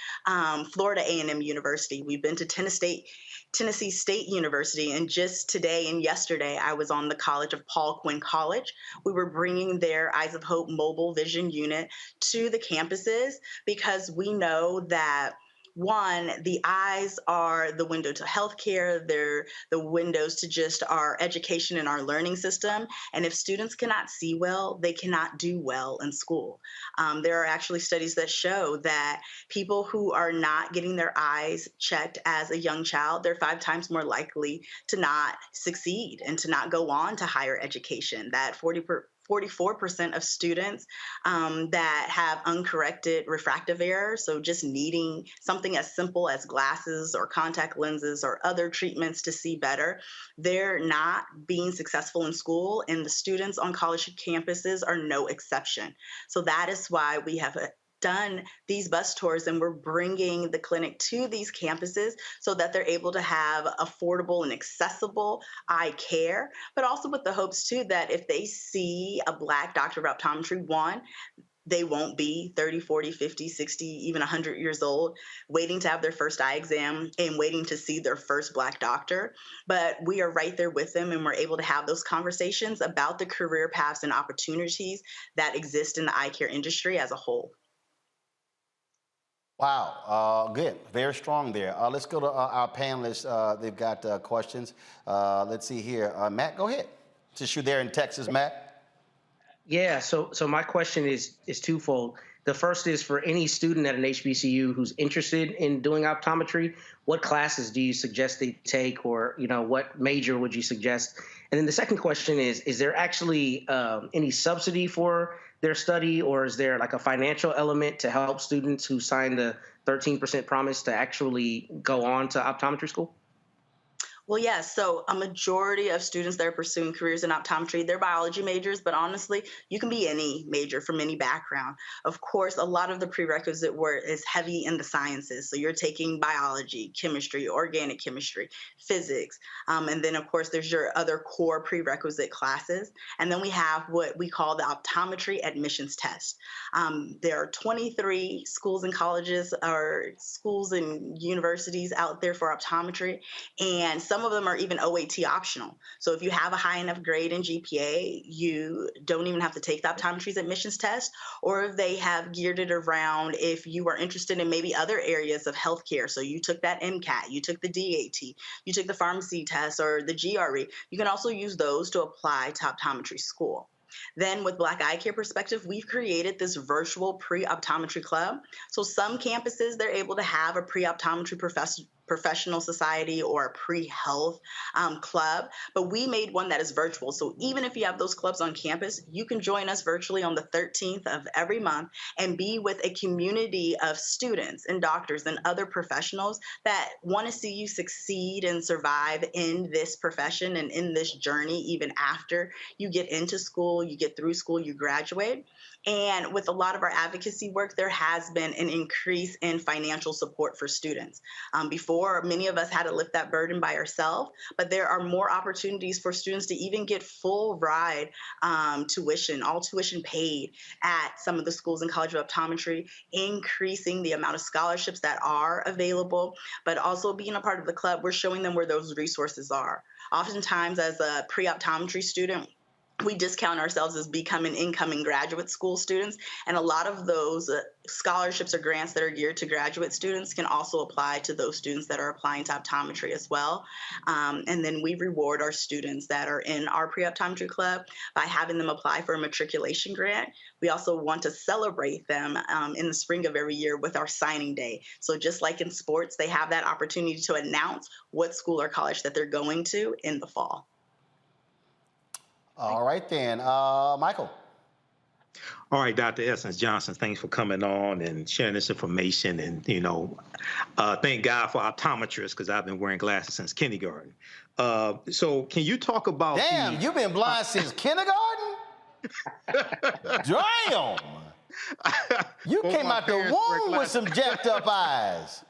Florida A&M University. We've been to Tennessee State University, and just today and yesterday, I was on the College of Paul Quinn College. We were bringing their Eyes of Hope mobile vision unit to the campuses because we know that one, the eyes are the window to healthcare. They're the windows to just our education and our learning system. And if students cannot see well, they cannot do well in school. There are actually studies that show that people who are not getting their eyes checked as a young child, they're 5 times more likely to not succeed and to not go on to higher education. That 44% of students that have uncorrected refractive error, so just needing something as simple as glasses or contact lenses or other treatments to see better, they're not being successful in school, and the students on college campuses are no exception. So that is why we have done these bus tours, and we're bringing the clinic to these campuses so that they're able to have affordable and accessible eye care, but also with the hopes too that if they see a Black doctor of optometry, one, they won't be 30, 40, 50, 60, even 100 years old, waiting to have their first eye exam and waiting to see their first Black doctor. But we are right there with them, and we're able to have those conversations about the career paths and opportunities that exist in the eye care industry as a whole. Wow, good, very strong there. Let's go to our panelists. They've got questions. Let's see here. Matt, go ahead. Since you're there in Texas, Matt. Yeah, so my question is twofold. The first is for any student at an HBCU who's interested in doing optometry, what classes do you suggest they take, or what major would you suggest? And then the second question is there actually any subsidy for their study, or is there like a financial element to help students who sign the 13% promise to actually go on to optometry school? Well, yes. So a majority of students that are pursuing careers in optometry, they're biology majors, but honestly, you can be any major from any background. Of course, a lot of the prerequisite work is heavy in the sciences. So you're taking biology, chemistry, organic chemistry, physics. And then, of course, there's your other core prerequisite classes. And then we have what we call the optometry admissions test. There are 23 schools and colleges or schools and universities out there for optometry. And some of them are even OAT optional. So if you have a high enough grade in GPA, you don't even have to take the optometry's admissions test, or if they have geared it around if you are interested in maybe other areas of healthcare. So you took that MCAT, you took the DAT, you took the pharmacy test or the GRE. You can also use those to apply to optometry school. Then with Black Eye Care Perspective, we've created this virtual pre-optometry club. So some campuses, they're able to have a pre-optometry professional society or a pre-health club, but we made one that is virtual. So even if you have those clubs on campus, you can join us virtually on the 13th of every month and be with a community of students and doctors and other professionals that want to see you succeed and survive in this profession and in this journey, even after you get into school, you get through school, you graduate. And with a lot of our advocacy work, there has been an increase in financial support for students. Before, many of us had to lift that burden by ourselves, but there are more opportunities for students to even get full ride tuition, all tuition paid at some of the schools and College of Optometry, increasing the amount of scholarships that are available, but also being a part of the club, we're showing them where those resources are. Oftentimes, as a pre-optometry student, we discount ourselves as becoming incoming graduate school students, and a lot of those scholarships or grants that are geared to graduate students can also apply to those students that are applying to optometry as well. And then we reward our students that are in our pre-optometry club by having them apply for a matriculation grant. We also want to celebrate them in the spring of every year with our signing day. So just like in sports, they have that opportunity to announce what school or college that they're going to in the fall. All right, then. Michael. All right, Dr. Essence Johnson, thanks for coming on and sharing this information. And, thank God for optometrists, because I've been wearing glasses since kindergarten. So can you talk about Damn, you've been blind since kindergarten? Damn. You came out the womb with some jacked up eyes.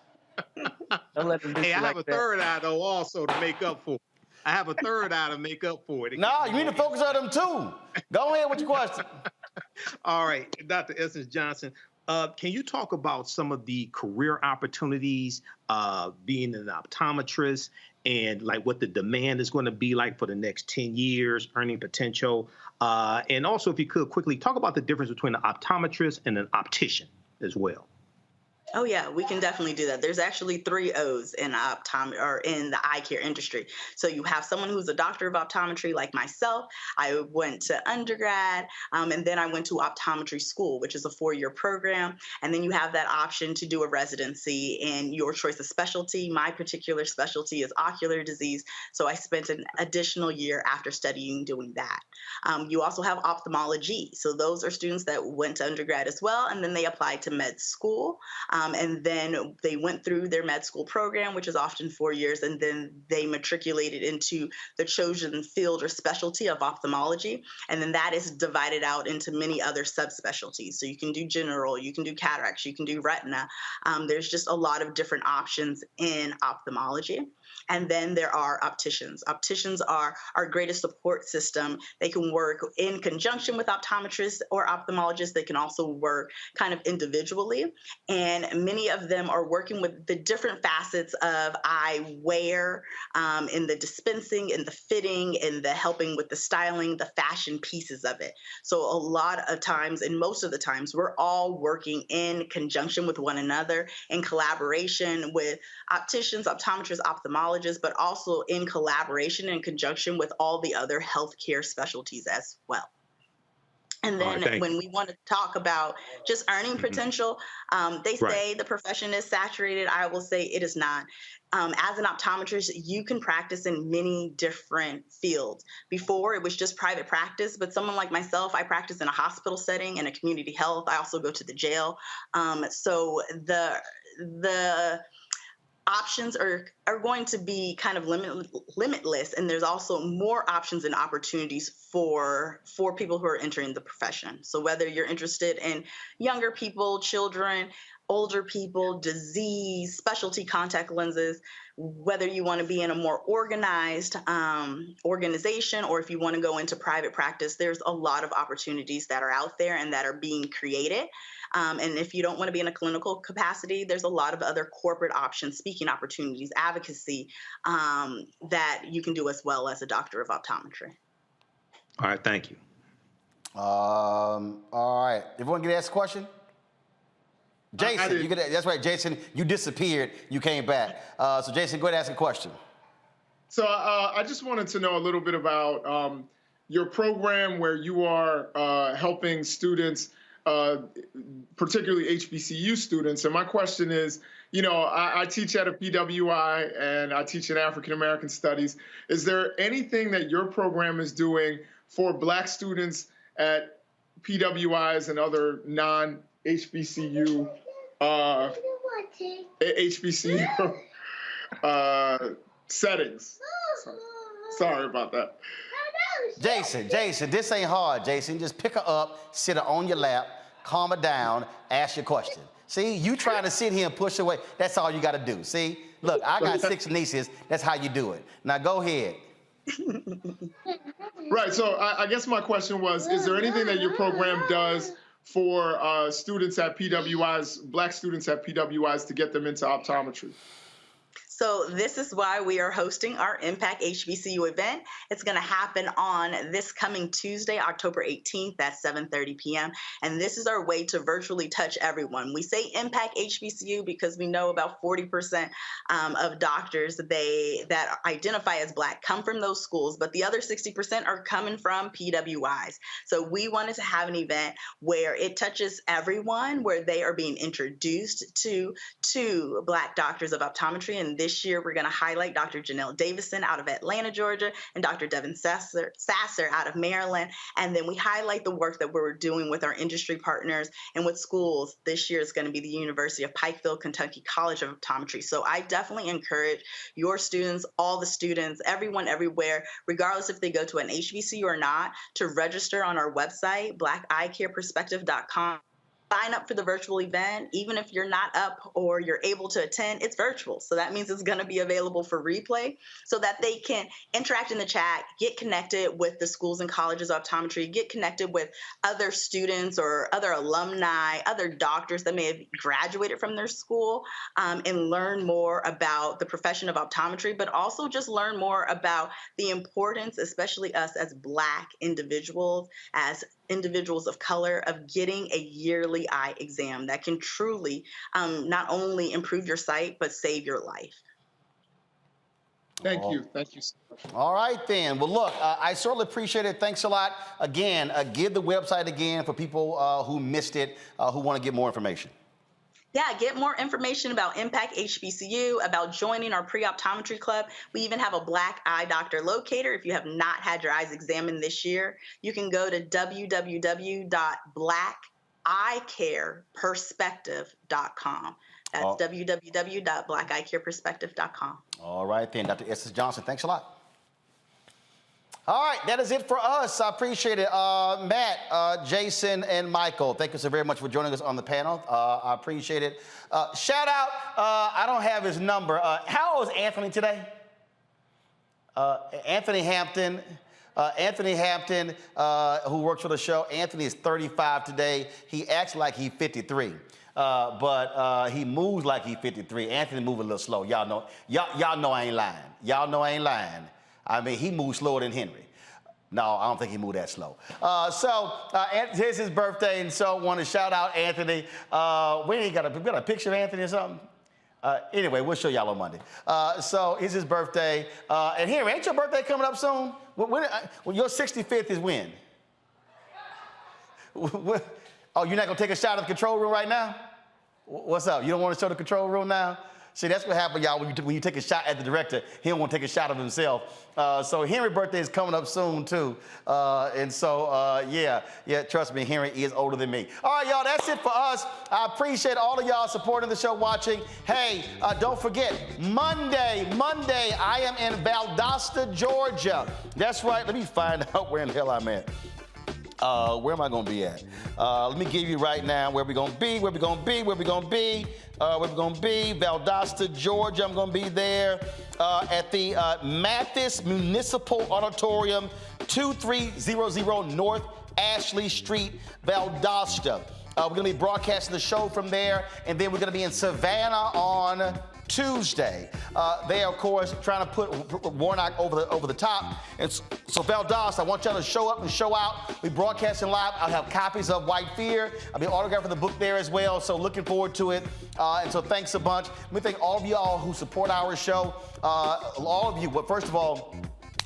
Don't let them do Hey, you I like have a that. third eye though also to make up for it. I have a third eye to make up for it. No, you need to focus on them too. Go ahead with your question. All right, Dr. Essence Johnson, can you talk about some of the career opportunities being an optometrist and like what the demand is going to be like for the next 10 years, earning potential? And also, if you could quickly talk about the difference between an optometrist and an optician as well. Oh yeah, we can definitely do that. There's actually 3 O's in or in the eye care industry. So you have someone who's a doctor of optometry like myself. I went to undergrad, and then I went to optometry school, which is a 4-year program. And then you have that option to do a residency in your choice of specialty. My particular specialty is ocular disease. So I spent an additional year after studying doing that. You also have ophthalmology. So those are students that went to undergrad as well, and then they applied to med school. And then they went through their med school program, which is often 4 years, and then they matriculated into the chosen field or specialty of ophthalmology. And then that is divided out into many other subspecialties. So you can do general, you can do cataracts, you can do retina. There's just a lot of different options in ophthalmology. And then there are opticians. Opticians are our greatest support system. They can work in conjunction with optometrists or ophthalmologists. They can also work kind of individually. And many of them are working with the different facets of eyewear, in the dispensing, in the fitting, in the helping with the styling, the fashion pieces of it. So a lot of times, and most of the times, we're all working in conjunction with one another, in collaboration with opticians, optometrists, ophthalmologists, but also in collaboration and conjunction with all the other healthcare specialties as well. And then when we want to talk about just earning potential, they say the profession is saturated. I will say it is not. As an optometrist, you can practice in many different fields. Before, it was just private practice, but someone like myself, I practice in a hospital setting, in a community health. I also go to the jail. So the options are going to be kind of limitless, and there's also more options and opportunities for people who are entering the profession. So whether you're interested in younger people, children, older people, disease, specialty contact lenses, whether you want to be in a more organized organization, or if you want to go into private practice, there's a lot of opportunities that are out there and that are being created. And if you don't want to be in a clinical capacity, there's a lot of other corporate options, speaking opportunities, advocacy, that you can do as well as a doctor of optometry. All right, thank you. All right, everyone get to ask a question? Jason, that's right, Jason, you disappeared, you came back. So Jason, go ahead and ask a question. So I just wanted to know a little bit about your program where you are helping students, particularly HBCU students. And my question is, you know, I teach at a PWI and I teach in African American Studies. Is there anything that your program is doing for Black students at PWIs and other non-HBCU settings? Sorry about that. Jason, this ain't hard, Jason. Just pick her up, sit her on your lap, calm her down, ask your question. See, you trying to sit here and push away. That's all you got to do. See, look, I got 6 nieces. That's how you do it. Now go ahead. Right. So I guess my question was, is there anything that your program does for students at PWIs, Black students at PWIs, to get them into optometry? So this is why we are hosting our Impact HBCU event. It's going to happen on this coming Tuesday, October 18th at 7:30 p.m. And this is our way to virtually touch everyone. We say Impact HBCU because we know about 40% of doctors that identify as Black come from those schools, but the other 60% are coming from PWIs. So we wanted to have an event where it touches everyone, where they are being introduced to Black doctors of optometry. And this year, we're going to highlight Dr. Janelle Davison out of Atlanta, Georgia, and Dr. Devin Sasser out of Maryland. And then we highlight the work that we're doing with our industry partners and with schools. This year is going to be the University of Pikeville, Kentucky College of Optometry. So I definitely encourage your students, all the students, everyone, everywhere, regardless if they go to an HBCU or not, to register on our website, blackeyecareperspective.com. sign up for the virtual event. Even if you're not up or you're able to attend, it's virtual. So that means it's going to be available for replay so that they can interact in the chat, get connected with the schools and colleges of optometry, get connected with other students or other alumni, other doctors that may have graduated from their school, and learn more about the profession of optometry, but also just learn more about the importance, especially us as Black individuals, as individuals of color, of getting a yearly eye exam that can truly not only improve your sight, but save your life. Thank you. Thank you so much. All right, then. Well, look, I certainly appreciate it. Thanks a lot. Again, give the website again for people who missed it, who want to get more information. Yeah, get more information about Impact HBCU, about joining our pre-optometry club. We even have a Black eye doctor locator. If you have not had your eyes examined this year, you can go to www.blackeyecareperspective.com. That's www.blackeyecareperspective.com. All right, then. Dr. Estes Johnson, thanks a lot. All right, that is it for us. I appreciate it. Matt, Jason, and Michael, thank you so very much for joining us on the panel. I appreciate it. Shout out, I don't have his number. How old is Anthony today? Anthony Hampton, who works for the show. Anthony is 35 today. He acts like he's 53. But he moves like he's 53. Anthony moves a little slow. Y'all know I ain't lying. Y'all know I ain't lying. I mean, he moves slower than Henry. No, I don't think he moved that slow. Here's his birthday, and so I want to shout out Anthony. We got a picture of Anthony or something? Anyway, we'll show y'all on Monday. So here's his birthday. And Henry, ain't your birthday coming up soon? When your 65th is when? Oh, you're not going to take a shot at the control room right now? What's up? You don't want to show the control room now? See, that's what happened, y'all, when you take a shot at the director. He don't want to take a shot of himself. So Henry's birthday is coming up soon, too. Yeah, trust me, Henry is older than me. All right, y'all, that's it for us. I appreciate all of y'all supporting the show, watching. Hey, don't forget, Monday, I am in Valdosta, Georgia. That's right. Let me find out where in the hell I'm at. Where am I going to be at? Let me give you right now where we're going to be, Valdosta, Georgia. I'm going to be there at the Mathis Municipal Auditorium, 2300 North Ashley Street, Valdosta. We're going to be broadcasting the show from there, and then we're going to be in Savannah on Tuesday. They are, of course, trying to put Warnock over the top. And so Valdosta, I want y'all to show up and show out. We broadcasting live. I'll have copies of White Fear. I'll be autographing the book there as well. So looking forward to it. And so thanks a bunch. Let me thank all of y'all who support our show. All of you. But first of all,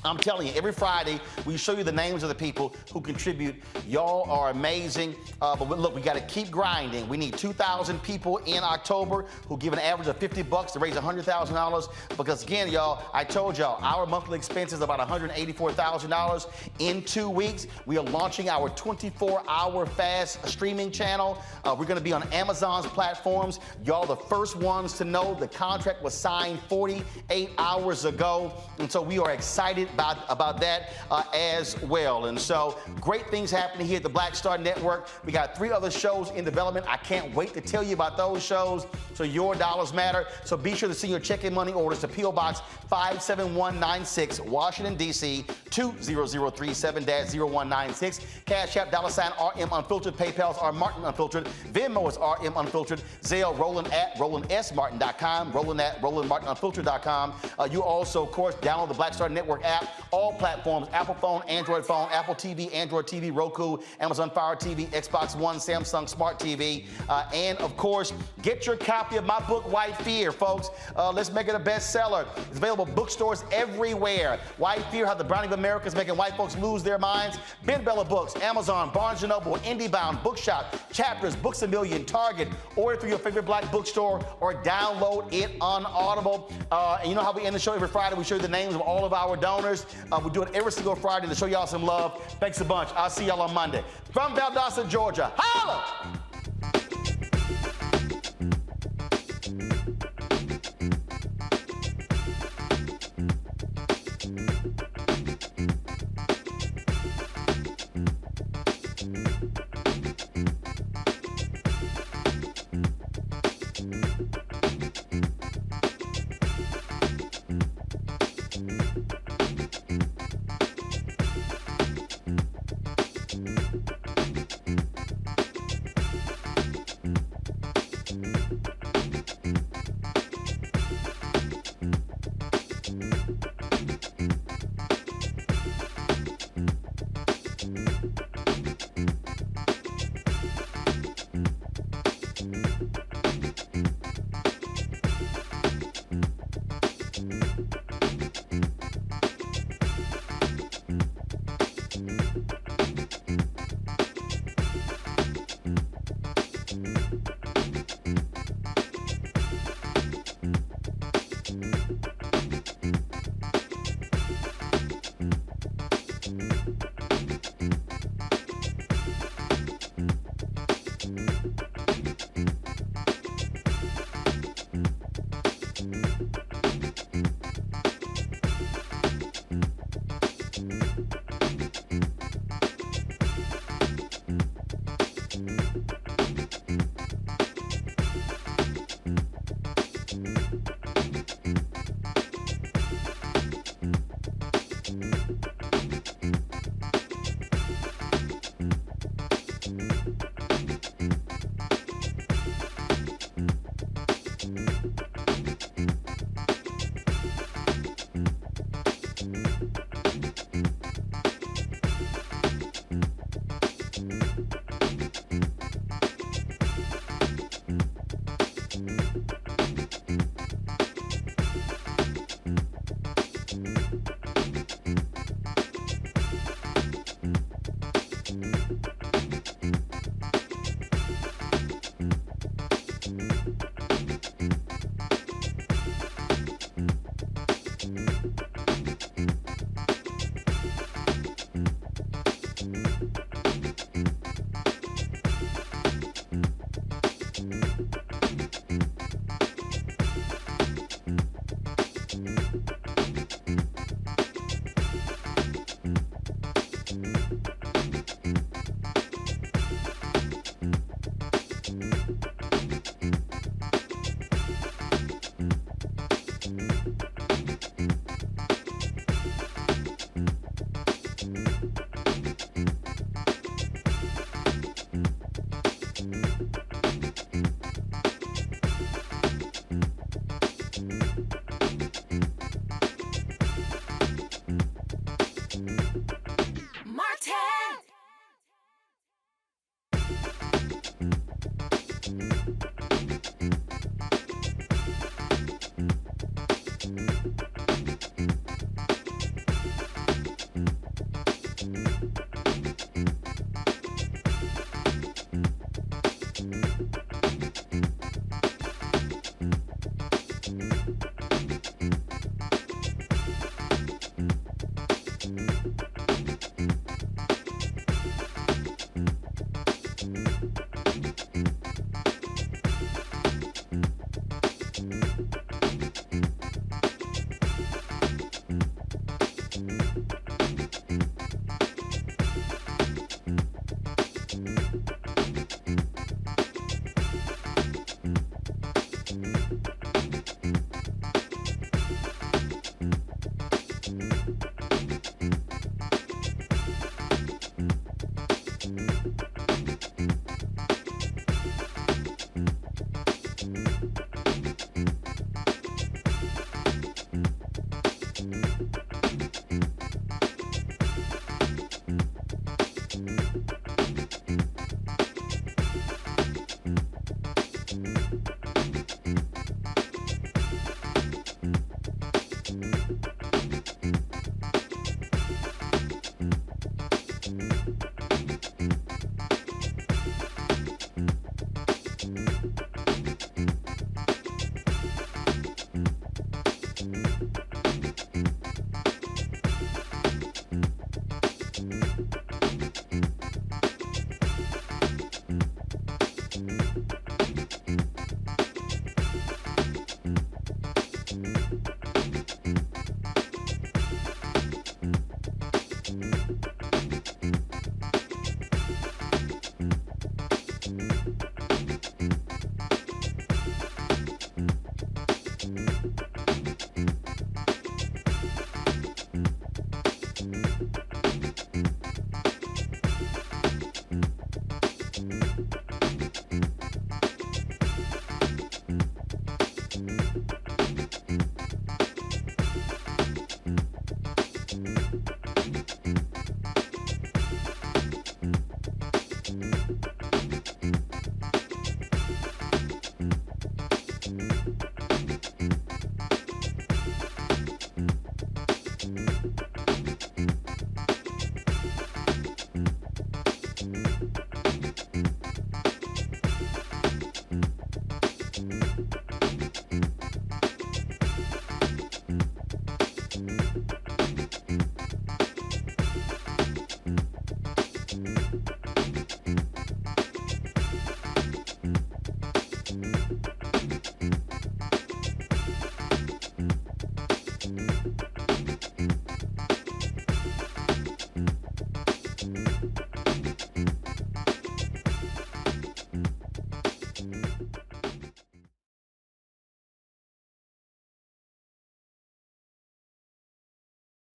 I'm telling you, every Friday, we show you the names of the people who contribute. Y'all are amazing. But look, we got to keep grinding. We need 2,000 people in October who give an average of $50 to raise $100,000. Because again, y'all, I told y'all, our monthly expense is about $184,000. In 2 weeks, we are launching our 24-hour fast streaming channel. We're going to be on Amazon's platforms. Y'all the first ones to know the contract was signed 48 hours ago. And so we are excited about that as well. And so great things happening here at the Black Star Network. We got 3 other shows in development. I can't wait to tell you about those shows. So your dollars matter. So be sure to send your checking money orders to P.O. Box 57196, Washington, D.C. 20037-0196. Cash App, $RM Unfiltered. PayPal's R Martin Unfiltered. Venmo is RM Unfiltered. Zelle, Roland at RolandSMartin.com. Roland at RolandMartinUnfiltered.com. You also, of course, download the Black Star Network app. All platforms, Apple phone, Android phone, Apple TV, Android TV, Roku, Amazon Fire TV, Xbox One, Samsung Smart TV. And of course, get your copy of my book, White Fear, folks. Let's make it a bestseller. It's available bookstores everywhere. White Fear, How the Browning of America is Making White Folks Lose Their Minds. Ben Bella Books, Amazon, Barnes & Noble, IndieBound, Bookshop, Chapters, Books A Million, Target. Order through your favorite Black bookstore or download it on Audible. And you know how we end the show every Friday? We show you the names of all of our donors. We do it every single Friday to show y'all some love. Thanks a bunch. I'll see y'all on Monday. From Valdosta, Georgia. Holla!